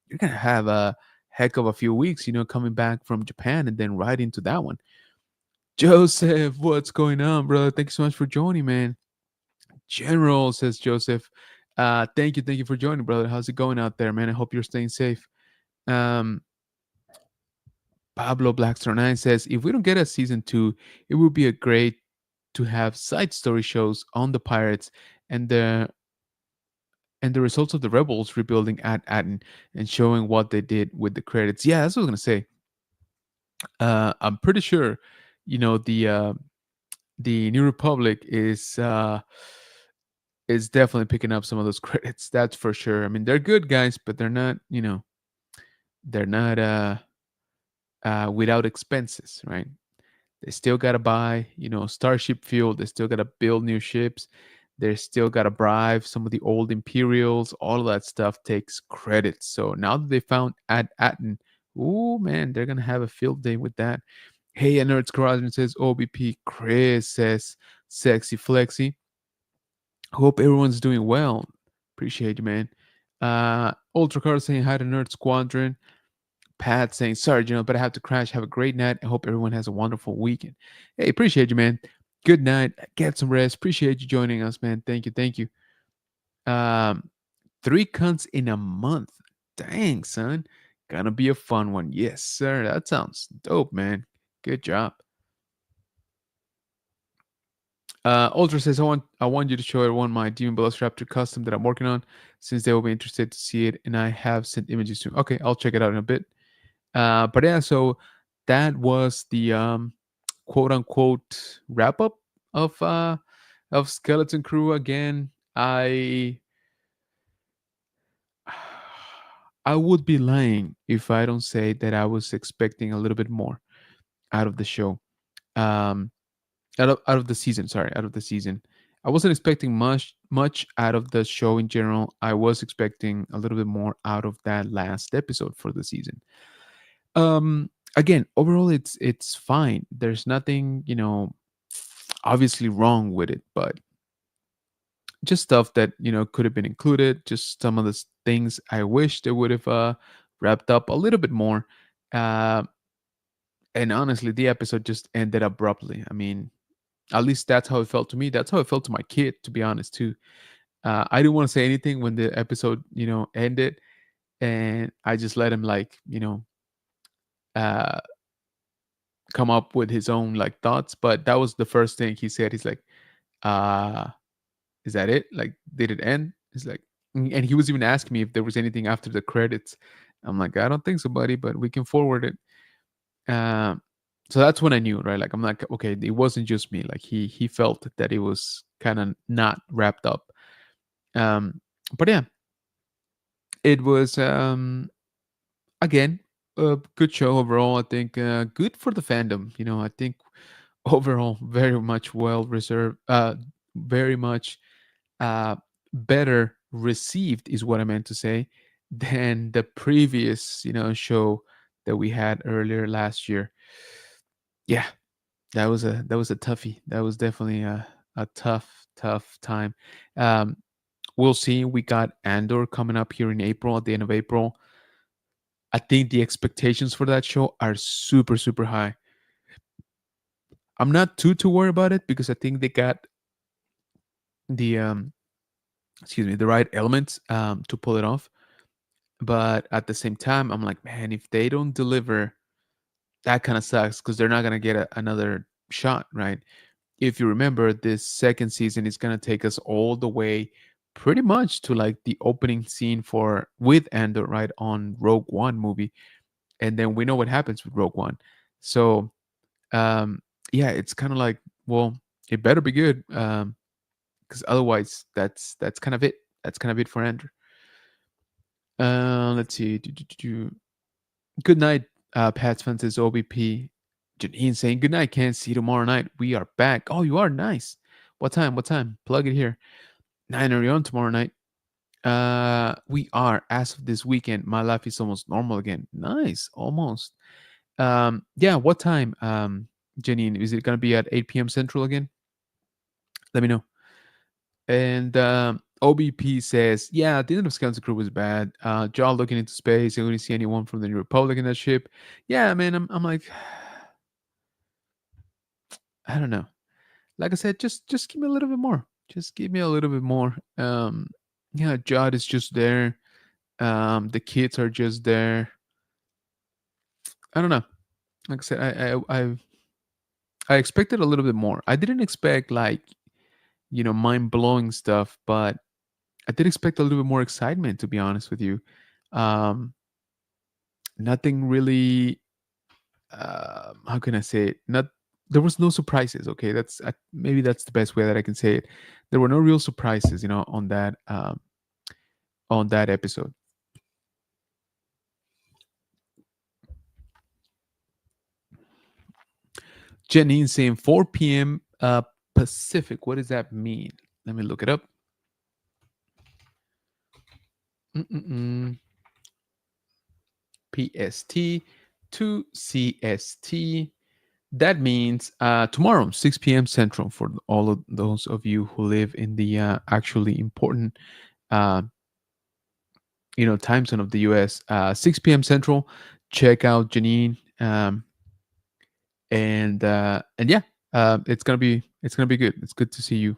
You're gonna have a heck of a few weeks, coming back from Japan and then right into that one. Joseph, what's going on, brother? Thank you so much for joining, man. General, says Joseph. Thank you for joining, brother. How's it going out there, man? I hope you're staying safe. Um, Pablo Blackstar 9 says, if we don't get a season two, it would be a great to have side story shows on the pirates and the results of the rebels rebuilding at Aten and showing what they did with the credits. Yeah, that's what I was gonna say. I'm pretty sure, the New Republic is definitely picking up some of those credits. That's for sure. I mean, they're good guys, but they're not without expenses, right? They still gotta buy, starship fuel. They still gotta build new ships. They still gotta bribe some of the old Imperials. All of that stuff takes credits. So now that they found Ad Atten, oh man, they're gonna have a field day with that. Hey, and Nerds Horizon says OBP. Chris says sexy flexy. Hope everyone's doing well. Appreciate you, man. Ultra Card saying hi to Nerd Squadron. Pat saying, sorry, but I have to crash. Have a great night. I hope everyone has a wonderful weekend. Hey, appreciate you, man. Good night. Get some rest. Appreciate you joining us, man. Thank you. Thank you. Um, 3 cunts in a month. Dang, son. Gonna be a fun one. Yes, sir. That sounds dope, man. Good job. Ultra says, I want you to show everyone my Demon Velociraptor custom that I'm working on, since they will be interested to see it, and I have sent images to. Okay, I'll check it out in a bit. But yeah, so that was the quote unquote wrap up of Skeleton Crew. Again, I would be lying if I don't say that I was expecting a little bit more out of the show. Um, out of the season. Sorry, out of the season. I wasn't expecting much out of the show in general. I was expecting a little bit more out of that last episode for the season. Again, overall, it's fine. There's nothing, obviously wrong with it, but just stuff that could have been included. Just some of the things I wish they would have wrapped up a little bit more. Uh, and honestly, the episode just ended abruptly. I mean, at least that's how it felt to me. That's how it felt to my kid, to be honest, too. I didn't want to say anything when the episode, ended, and I just let him uh, come up with his own like thoughts. But that was the first thing he said. He's like, uh, "Is that it? Like, did it end?" He's like, and he was even asking me if there was anything after the credits. I'm like, I don't think so, buddy, but we can forward it. Um, so that's when I knew, right? Like, I'm like, okay, it wasn't just me. Like, he felt that it was kind of not wrapped up. Um, but yeah, it was again a good show overall. I think good for the fandom. I think overall very much well reserved. Very much better received is what I meant to say than the previous, show that we had earlier last year. Yeah, that was a toughie. That was definitely a tough time. Um, we'll see. We got Andor coming up here in April, at the end of April. I think the expectations for that show are super super high. I'm not too worried about it because I think they got the excuse me, the right elements to pull it off. But at the same time, I'm like, man, if they don't deliver, that kind of sucks because they're not gonna get another shot, right? If you remember, this second season is gonna take us all the way, pretty much to like the opening scene for with Andor, right, on Rogue One movie, and then we know what happens with Rogue One. So yeah, it's kind of like, well, it better be good, because otherwise, that's kind of it. That's kind of it for Andor. Let's see. Good night, Pats fans. Is OBP. Janine saying good night. Can't see you tomorrow night. We are back. Oh, you are nice. What time? What time? Plug it here. 9 on tomorrow night. We are as of this weekend. My life is almost normal again. Nice, almost. Yeah. What time? Janine, is it gonna be at 8 p.m. Central again? Let me know. And OBP says, yeah, the end of Skeleton Crew was bad. Jaw looking into space. I couldn't see anyone from the New Republic in that ship. Yeah, man, I'm like, I don't know. Like I said, just give me a little bit more. Just give me a little bit more. Yeah, Jod is just there. The kids are just there. I don't know. Like I said, I expected a little bit more. I didn't expect like mind blowing stuff, but I did expect a little bit more excitement. To be honest with you, um, nothing really. How can I say it? Not There was no surprises. Okay, maybe that's the best way that I can say it. There were no real surprises, on that episode. Janine saying 4 p.m. Pacific. What does that mean? Let me look it up. Mm-mm-mm. PST to CST. That means tomorrow, 6 p.m. Central, for all of those of you who live in the actually important, uh, time zone of the U.S. 6 p.m. Central. Check out Janine, and yeah, it's gonna be good. It's good to see you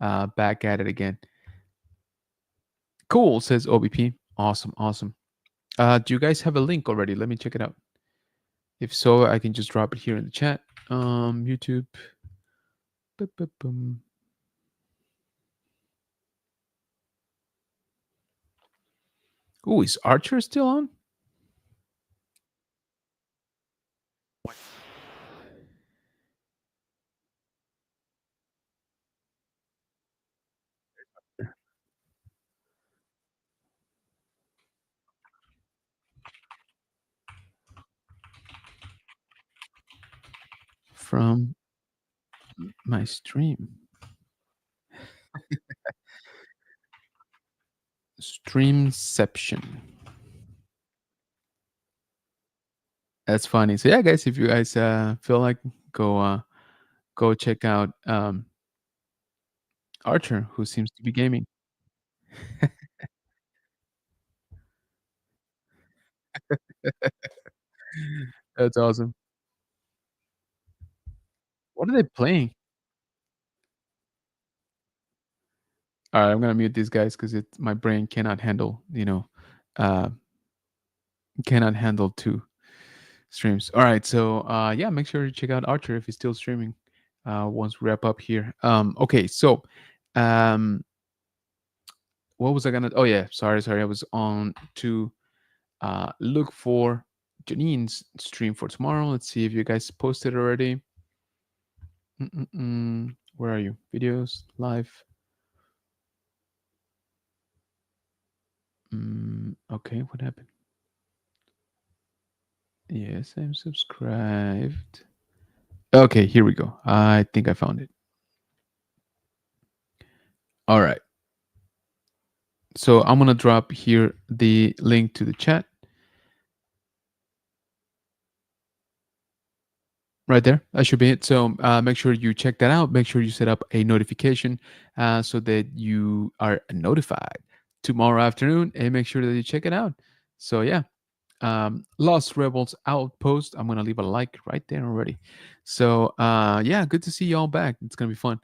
back at it again. Cool, says OBP. Awesome, awesome. Do you guys have a link already? Let me check it out. If so, I can just drop it here in the chat. YouTube. Boom. Oh, is Archer still on? From my stream. Streamception. That's funny. So yeah, guys, if you guys feel like, go check out Archer, who seems to be gaming. That's awesome. What are they playing? All right, I'm gonna mute these guys because my brain cannot handle, uh, cannot handle two streams. All right, so yeah, make sure to check out Archer if he's still streaming. Once we wrap up here. Okay, so um, what was I gonna? Oh yeah, sorry, I was on to look for Janine's stream for tomorrow. Let's see if you guys posted already. Where are you? Videos, live. Okay, what happened? Yes, I'm subscribed. Okay, here we go. I think I found it. All right. So I'm gonna drop here the link to the chat right there. That should be it. So make sure you check that out. Make sure you set up a notification so that you are notified tomorrow afternoon, and make sure that you check it out. So yeah, Lost Rebels Outpost. I'm gonna leave a like right there already. So yeah, good to see y'all back. It's gonna be fun.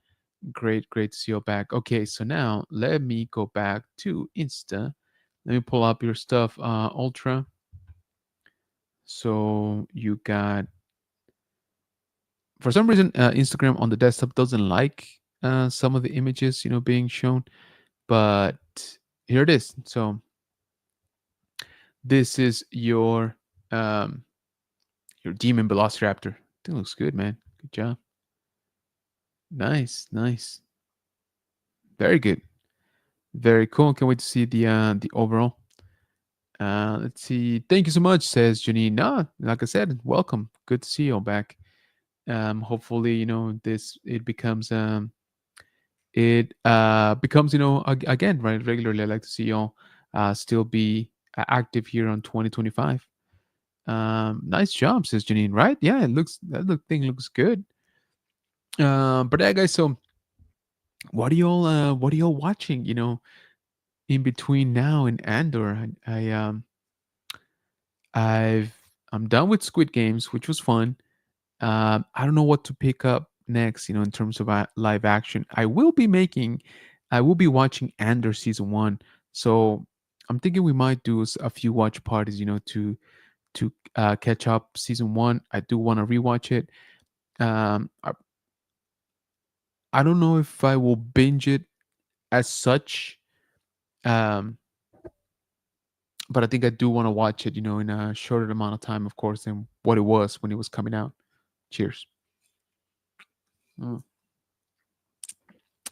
Great to see you all back. Okay, so now let me go back to Insta. Let me pull up your stuff, Ultra. So you got, for some reason, Instagram on the desktop doesn't like some of the images, being shown, but here it is. So this is your demon velociraptor. That looks good, man. Good job. Nice. Very good. Very cool. Can't wait to see the overall. Let's see. Thank you so much, says Janine. No, like I said, welcome. Good to see you all back. Hopefully, this it becomes, again, right, regularly. I like to see y'all still be active here on 2025. Nice job, says Janine. Right? Yeah, thing looks good. But yeah, guys. So, what are y'all watching? In between now and Andor, I'm done with Squid Games, which was fun. I don't know what to pick up next, in terms of live action. I will be watching Andor season one, so I'm thinking we might do a few watch parties, to catch up season one. I do want to rewatch it. I don't know if I will binge it as such, um, but I think I do want to watch it, in a shorter amount of time, of course, than what it was when it was coming out. Cheers. Mm.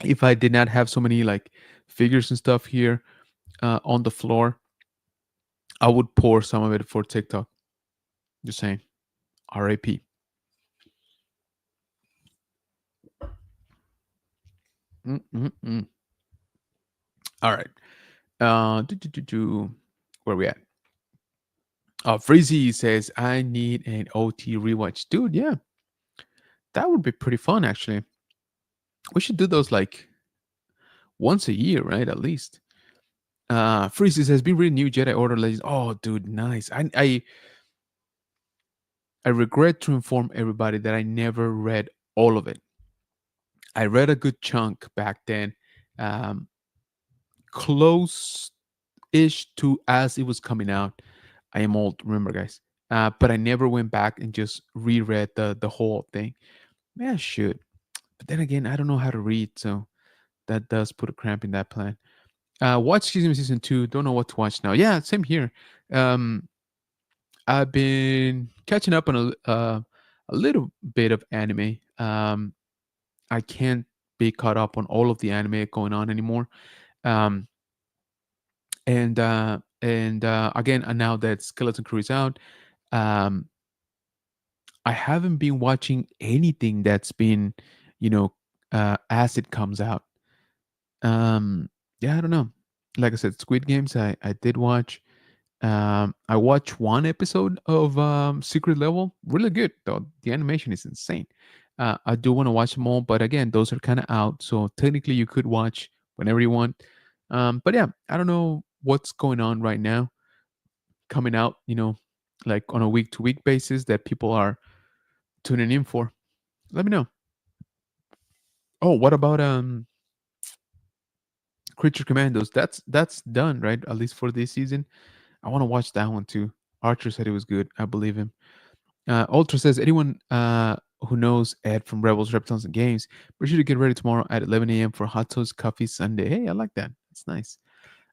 If I did not have so many like figures and stuff here on the floor, I would pour some of it for TikTok. Just saying. RAP. Mm-mm-mm. All right. Where we at? Freezy says, I need an OT rewatch. Dude, yeah. That would be pretty fun, actually. We should do those like once a year, right? At least. Freezy says, been reading New Jedi Order Legends. Oh, dude, nice. I regret to inform everybody that I never read all of it. I read a good chunk back then, um, close ish to as it was coming out. I am old, remember, guys. But I never went back and just reread the whole thing. Yeah, I should. But then again, I don't know how to read, so that does put a cramp in that plan. Watch season two. Don't know what to watch now. Yeah, same here. Um, I've been catching up on a little bit of anime. I can't be caught up on all of the anime going on anymore. Um, and again, now that Skeleton Crew is out, um, I haven't been watching anything that's been, you know, as it comes out. Yeah, I don't know. Like I said, Squid Games, I did watch. I watched one episode of Secret Level. Really good though. The animation is insane. I do want to watch them all, but again, those are kind of out. So technically, you could watch whenever you want. But yeah, I don't know what's going on right now, coming out. Like on a week to week basis that people are tuning in for. Let me know. Oh, what about Creature Commandos? That's done, right? At least for this season. I want to watch that one too. Archer said it was good. I believe him. Ultra says, anyone who knows Ed from Rebels, Reptiles, and Games, be sure to get ready tomorrow at 11 a.m. for Hot Toast Coffee Sunday. Hey, I like that. That's nice.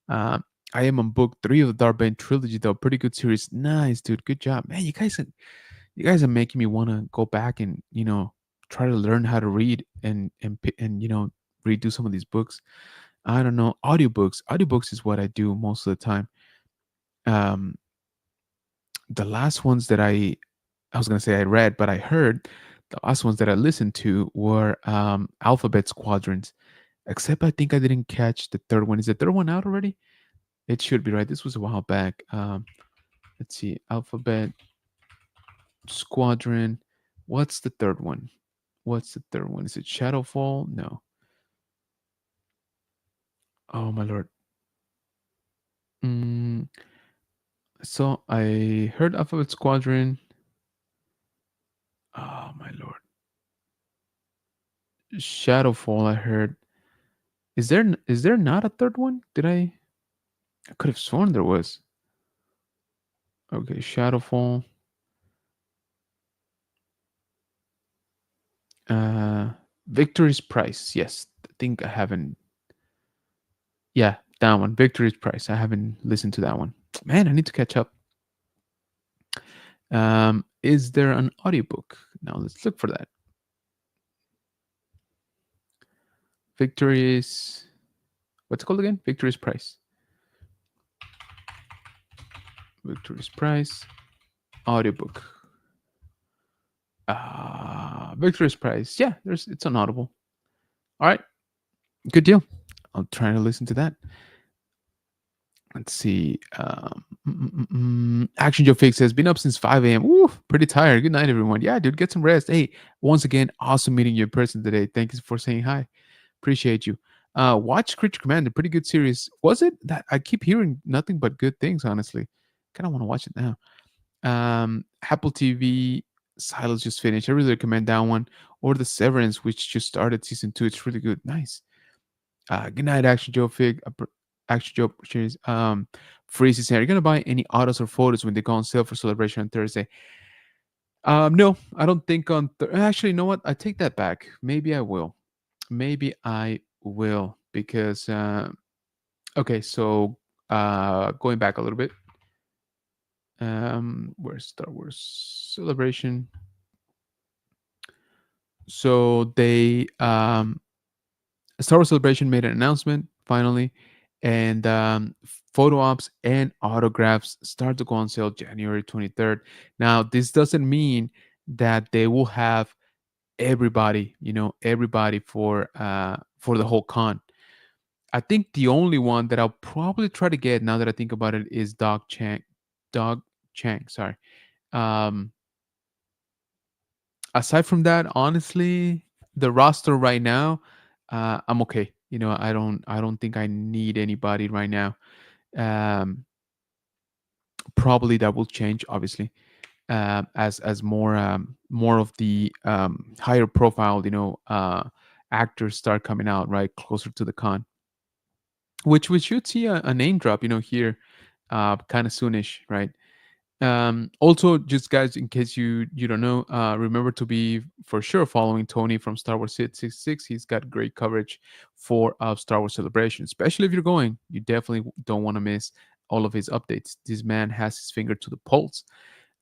I am on book 3 of the Darbane trilogy, though. Pretty good series. Nice, dude. Good job, man. You guys are making me want to go back and try to learn how to read and redo some of these books. I don't know, audiobooks is what I do most of the time. um the last ones that I was gonna say I read, but I heard, the last ones that I listened to were Alphabet Squadrons. Except I think I didn't catch the third one. Is the third one out already? It should be right. This was a while back. Let's see. Alphabet Squadron. What's the third one? What's the third one? Is it Shadowfall? No. Oh my lord. Mm, so I heard Alphabet Squadron. Oh my lord. Shadowfall. I heard. Is there not a third one? Did I? I could have sworn there was. Okay, Shadowfall. Uh, Victory's Price. Yes, I think I haven't. Yeah, that one. Victory's Price. I haven't listened to that one. Man, I need to catch up. Is there an audiobook? Now let's look for that. Victory's. What's it called again? Victory's Price. Victory's Price. Audiobook. Victory's Price. Yeah, it's on Audible. All right, good deal. I'll try to listen to that. Let's see. Action Joe Fix says, been up since 5 a.m. Woo, pretty tired. Good night, everyone. Yeah, dude, get some rest. Hey, once again, awesome meeting you in person today. Thank you for saying hi. Appreciate you. Watch Creature Commander, pretty good series. Was it? That I keep hearing nothing but good things, honestly. Kind of want to watch it now. Apple TV, Silos just finished. I really recommend that one. Or The Severance, which just started season 2. It's really good. Nice. Good night, Action Joe Fig. Action Joe series. Freeze is saying, are you gonna buy any autos or photos when they go on sale for celebration on Thursday? No, I don't think on. Actually, you know what? I take that back. Maybe I will. Maybe I will because. Okay, so going back a little bit. Where's Star Wars Celebration? So they Star Wars Celebration made an announcement finally, and photo ops and autographs start to go on sale January 23rd. Now, this doesn't mean that they will have everybody, everybody for the whole con. I think the only one that I'll probably try to get now that I think about it is Dog Chang, sorry. Um, Aside from that, honestly, the roster right now, I'm okay. I don't think I need anybody right now. Um, Probably that will change, obviously, as more of the higher profile, actors start coming out right closer to the con, which we should see a name drop, here, kind of soonish, right? Also, just guys, in case you don't know, remember to be for sure following Tony from Star Wars 666. He's got great coverage for Star Wars Celebration, especially if you're going. You definitely don't want to miss all of his updates. This man has his finger to the pulse.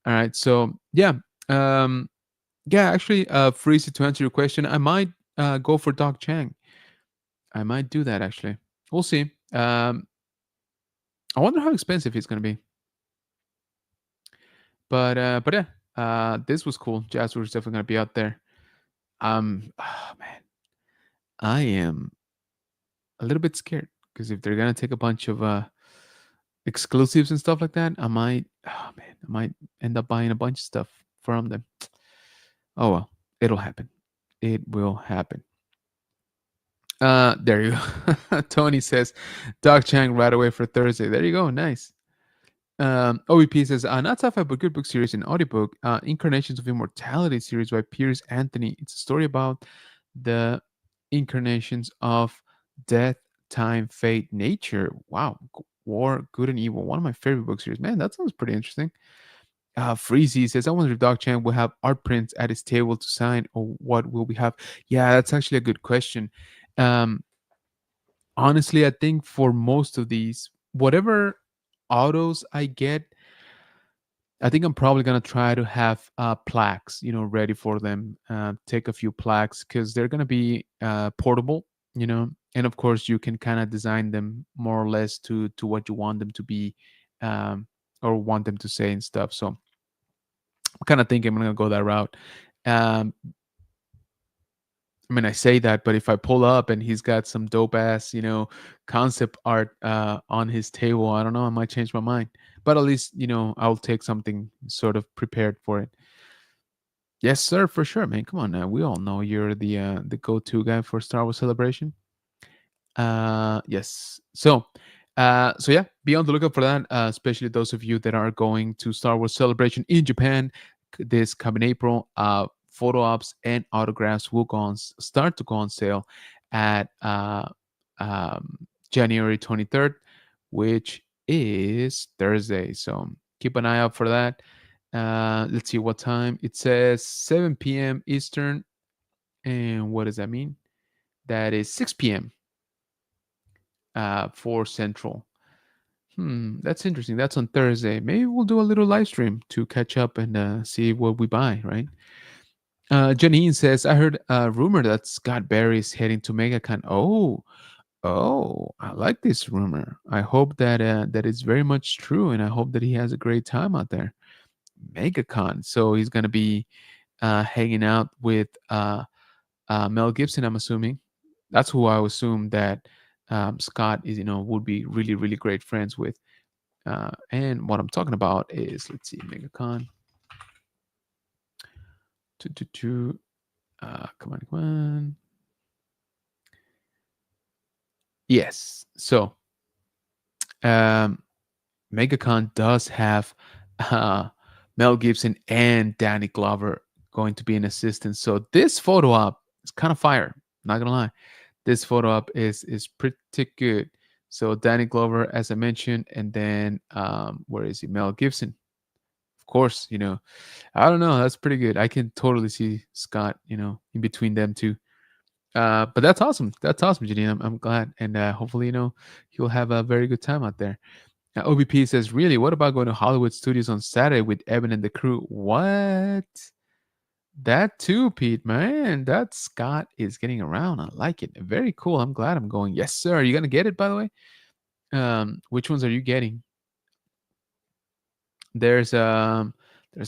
All right, so yeah, um, yeah. Actually, Freezy, to answer your question, I might go for Doc Chang. I might do that actually. We'll see. I wonder how expensive he's going to be. But yeah, this was cool. Jasper's definitely gonna be out there. Oh man, I am a little bit scared because if they're gonna take a bunch of exclusives and stuff like that, I might end up buying a bunch of stuff from them. Oh well, it'll happen. It will happen. There you go. Tony says, Doc Chang right away for Thursday. There you go. Nice. OEP says, not sci-fi but good book series and audiobook, Incarnations of Immortality series by Piers Anthony. It's a story about the incarnations of death, time, fate, nature. Wow. War, Good and Evil. One of my favorite book series. Man, that sounds pretty interesting. Freezy says, I wonder if Doc Chan will have art prints at his table to sign, or what will we have? Yeah, that's actually a good question. Um, Honestly, I think for most of these, whatever autos I get, I think I'm probably gonna try to have plaques, ready for them. Take a few plaques because they're gonna be portable, and of course you can kind of design them more or less to what you want them to be, um, or want them to say and stuff. So I'm kind of thinking I'm gonna go that route. Um, I mean, I say that, but if I pull up and he's got some dope ass, concept art on his table, I don't know, I might change my mind. But at least, I'll take something sort of prepared for it. Yes, sir, for sure, man. Come on now. We all know you're the go-to guy for Star Wars Celebration. Yes. So yeah, be on the lookout for that. Especially those of you that are going to Star Wars Celebration in Japan this coming April. Photo ops and autographs will start to go on sale at January 23rd, which is Thursday. So keep an eye out for that. Let's see what time. It says 7 p.m. Eastern. And what does that mean? That is 6 p.m. For Central. That's interesting. That's on Thursday. Maybe we'll do a little live stream to catch up and see what we buy, right? Janine says, I heard a rumor that Scott Barry is heading to MegaCon. Oh, I like this rumor. I hope that it's very much true, and I hope that he has a great time out there. MegaCon. So he's going to be hanging out with Mel Gibson, I'm assuming. That's who I assume that Scott is, would be really, really great friends with. And what I'm talking about is, let's see, MegaCon. Come on, come on. Yes. So, MegaCon does have uh, Mel Gibson and Danny Glover going to be an assistant. So this photo op is kind of fire. Not gonna lie, this photo op is pretty good. So Danny Glover, as I mentioned, and then where is he? Mel Gibson. Of course, I don't know. That's pretty good. I can totally see Scott, in between them two. But that's awesome. That's awesome, Janine. I'm glad, and hopefully, you'll have a very good time out there. OBP says, "Really? What about going to Hollywood Studios on Saturday with Evan and the crew? What? That too, Pete. Man, that Scott is getting around. I like it. Very cool. I'm glad I'm going. Yes, sir. Are you gonna get it, by the way? Which ones are you getting? There's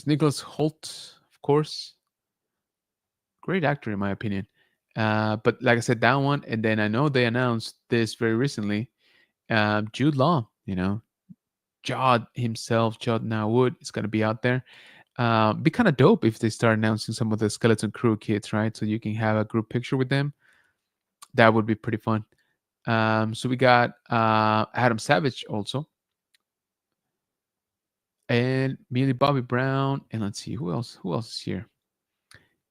Nicholas Holt, of course. Great actor, in my opinion. But like I said, that one, and then I know they announced this very recently. Jude Law, Jod himself, Jod Nawood, is going to be out there. Be kind of dope if they start announcing some of the Skeleton Crew kids, right? So you can have a group picture with them. That would be pretty fun. So we got Adam Savage also, and Millie Bobby Brown, and let's see who else. Who else is here?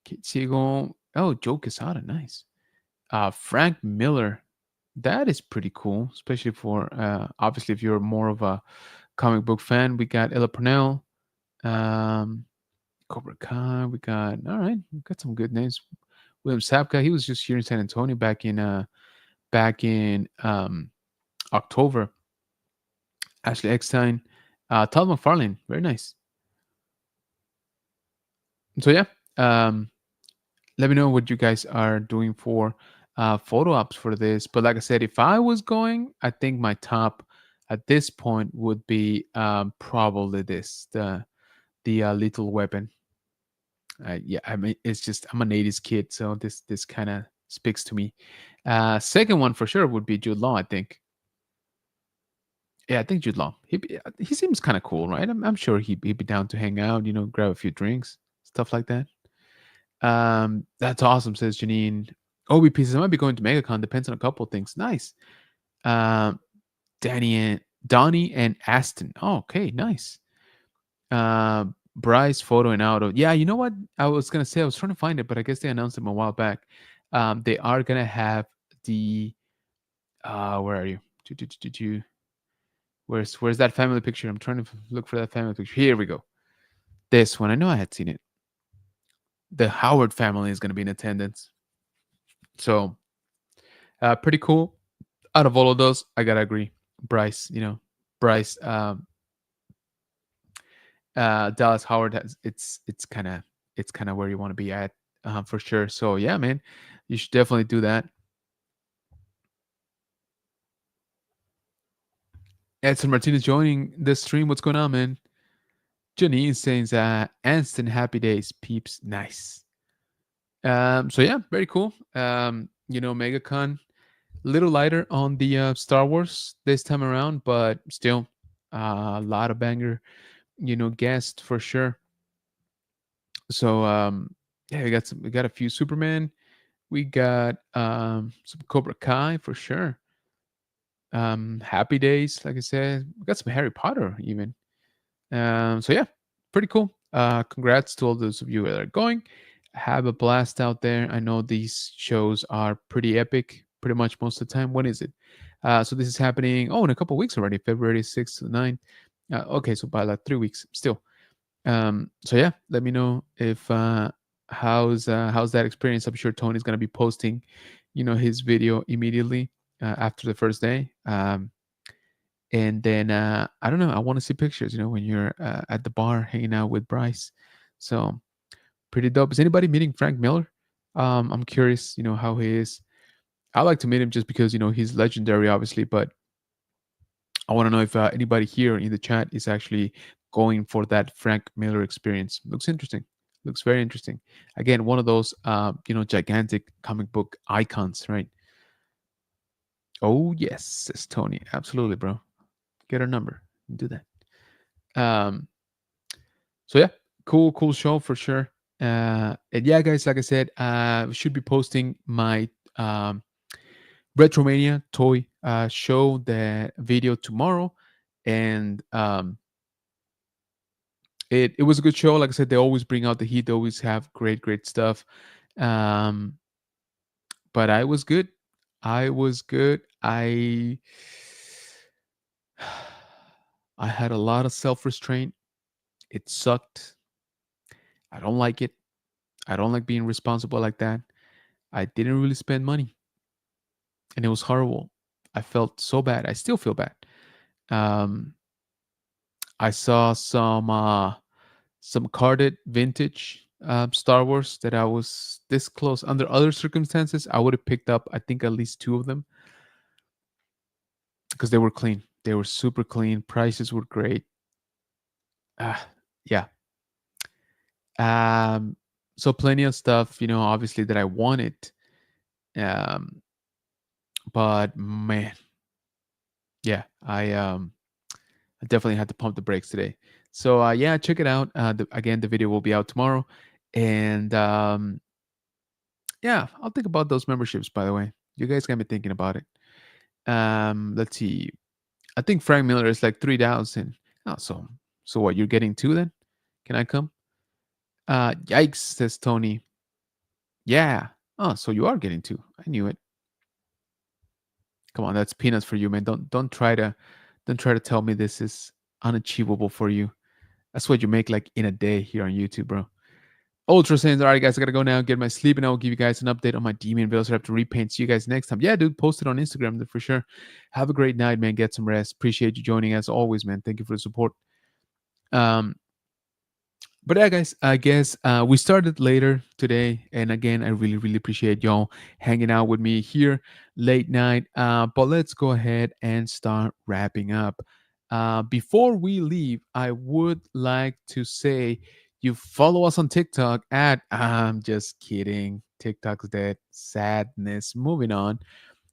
Kit Siegel. Oh, Joe Quesada, nice. Frank Miller, that is pretty cool, especially for obviously if you're more of a comic book fan. We got Ella Purnell, um, Cobra Kai. We got some good names. William Sapka, he was just here in San Antonio back in October. Ashley Eckstein, Todd McFarlane, very nice. So yeah, let me know what you guys are doing for photo ops for this. But like I said, if I was going, I think my top at this point would be probably the Lethal Weapon. Yeah, I mean, it's just I'm an '80s kid, so this kind of speaks to me. Second one for sure would be Jude Law, I think. Yeah, I think Jude Law. He seems kind of cool, right? I'm sure he'd be down to hang out, grab a few drinks, stuff like that. That's awesome, says Janine. OBP says I might be going to MegaCon. Depends on a couple of things. Nice. Um, Donnie and Aston. Oh, okay, nice. Bryce, photo and auto. Yeah, you know what? I was gonna say I was trying to find it, but I guess they announced them a while back. They are gonna have the where are you? Where's that family picture? I'm trying to look for that family picture. Here we go. This one. I know I had seen it. The Howard family is gonna be in attendance. So pretty cool. Out of all of those, I gotta agree. Bryce, Bryce, Dallas Howard has it's kind of where you want to be at for sure. So yeah, man, you should definitely do that. Edson Martinez joining the stream. What's going on, man? Janine saying that Anston, happy days, peeps. Nice. So yeah, very cool. MegaCon a little lighter on the Star Wars this time around, but still a lot of banger, guests for sure. So yeah, we got a few Superman. We got some Cobra Kai for sure. Happy Days, like I said. We got some Harry Potter even. So yeah, pretty cool. Congrats to all those of you that are going. Have a blast out there. I know these shows are pretty epic, pretty much most of the time. When is it? So this is happening. Oh, in a couple weeks already, February 6th to 9th. Okay, so by like 3 weeks still. So yeah, let me know if how's that experience. I'm sure Tony's gonna be posting, his video immediately after the first day. And then I don't know. I want to see pictures. When you're at the bar hanging out with Bryce. So pretty dope. Is anybody meeting Frank Miller? I'm curious. How he is. I like to meet him just because he's legendary, obviously. But I want to know if anybody here in the chat is actually going for that Frank Miller experience. Looks interesting. Looks very interesting. Again, one of those gigantic comic book icons, right? Oh yes, says Tony. Absolutely, bro. Get our number. Do that. Um, so yeah, cool show for sure. And yeah, guys, like I said, should be posting my Retromania toy show the video tomorrow, and it was a good show. Like I said, they always bring out the heat. They always have great stuff. Um, but I was good. I was good. I had a lot of self restraint. It sucked. I don't like it. I don't like being responsible like that. I didn't really spend money, and it was horrible. I felt so bad. I still feel bad. Um, I saw some carded vintage Star Wars that I was this close. Under other circumstances, I would have picked up, I think, at least two of them because they were clean. They were super clean. Prices were great. Yeah. So plenty of stuff, obviously that I wanted. Um, but man, yeah, I definitely had to pump the brakes today. So yeah, check it out. Again, the video will be out tomorrow, and yeah, I'll think about those memberships. By the way, you guys got me thinking about it. Let's see. I think Frank Miller is like 3,000. Oh, so what? You're getting two then? Can I come? Yikes, says Tony. Yeah. Oh, so you are getting two. I knew it. Come on, that's peanuts for you, man. Don't try to tell me this is unachievable for you. That's what you make like in a day here on YouTube, bro. Ultra saying, all right, guys, I gotta go now, get my sleep, and I will give you guys an update on my Demon Bills. I have to repaint. See you guys next time. Yeah, dude, post it on Instagram for sure. Have a great night, man. Get some rest. Appreciate you joining as always, man. Thank you for the support. Um, but yeah, guys, I guess we started later today, and again, I really appreciate y'all hanging out with me here late night. But let's go ahead and start wrapping up. Before we leave, I would like to say you follow us on TikTok at I'm just kidding. TikTok's dead. Sadness. Moving on.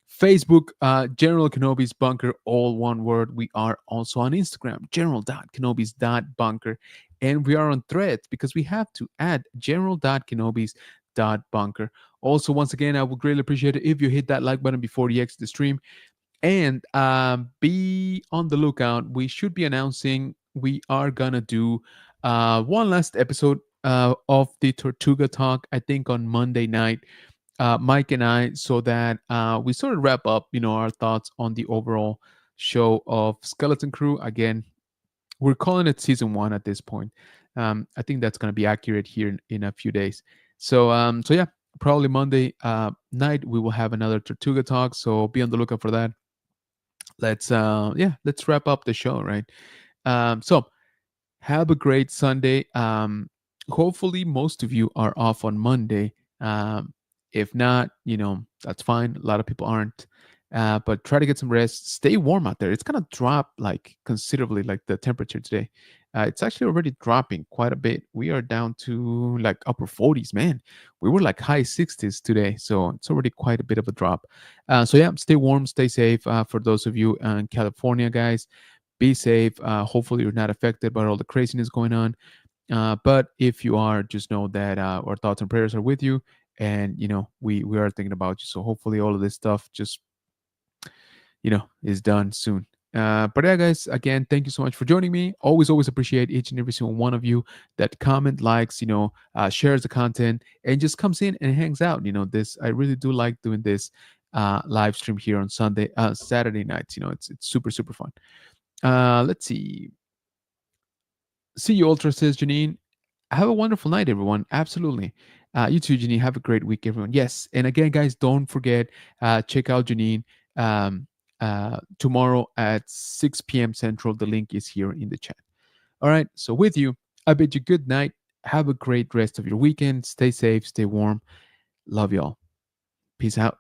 Facebook, General Kenobi's Bunker, all one word. We are also on Instagram, general.kenobis.bunker. And we are on Threads because we have to add general.kenobis.bunker. Also, once again, I would greatly appreciate it if you hit that like button before you exit the stream. And be on the lookout. We should be announcing we are going to do one last episode of the Tortuga Talk, I think on Monday night. Mike and I, so that we sort of wrap up, our thoughts on the overall show of Skeleton Crew. Again, we're calling it season one at this point. I think that's going to be accurate here in a few days. So yeah, probably Monday night we will have another Tortuga talk. So be on the lookout for that. Let's wrap up the show, right? So have a great Sunday. Hopefully, most of you are off on Monday. If not, that's fine. A lot of people aren't. But try to get some rest. Stay warm out there. It's gonna drop like considerably, like the temperature today. It's actually already dropping quite a bit. We are down to like upper 40s, man. We were like high 60s today, so it's already quite a bit of a drop. So yeah, stay warm, stay safe. For those of you in California, guys, be safe. Hopefully, you're not affected by all the craziness going on. But if you are, just know that our thoughts and prayers are with you, and we are thinking about you. So hopefully, all of this stuff just is done soon. But yeah, guys, again, thank you so much for joining me. Always appreciate each and every single one of you that comment, likes, shares the content, and just comes in and hangs out. This I really do like doing this live stream here on Saturday nights. It's super fun. Let's see. See you, Ultra, says Janine. Have a wonderful night, everyone. Absolutely. You too, Janine. Have a great week, everyone. Yes. And again, guys, don't forget, check out Janine tomorrow at 6 p.m. Central. The link is here in the chat. All right. So, with you, I bid you good night. Have a great rest of your weekend. Stay safe, stay warm. Love y'all. Peace out.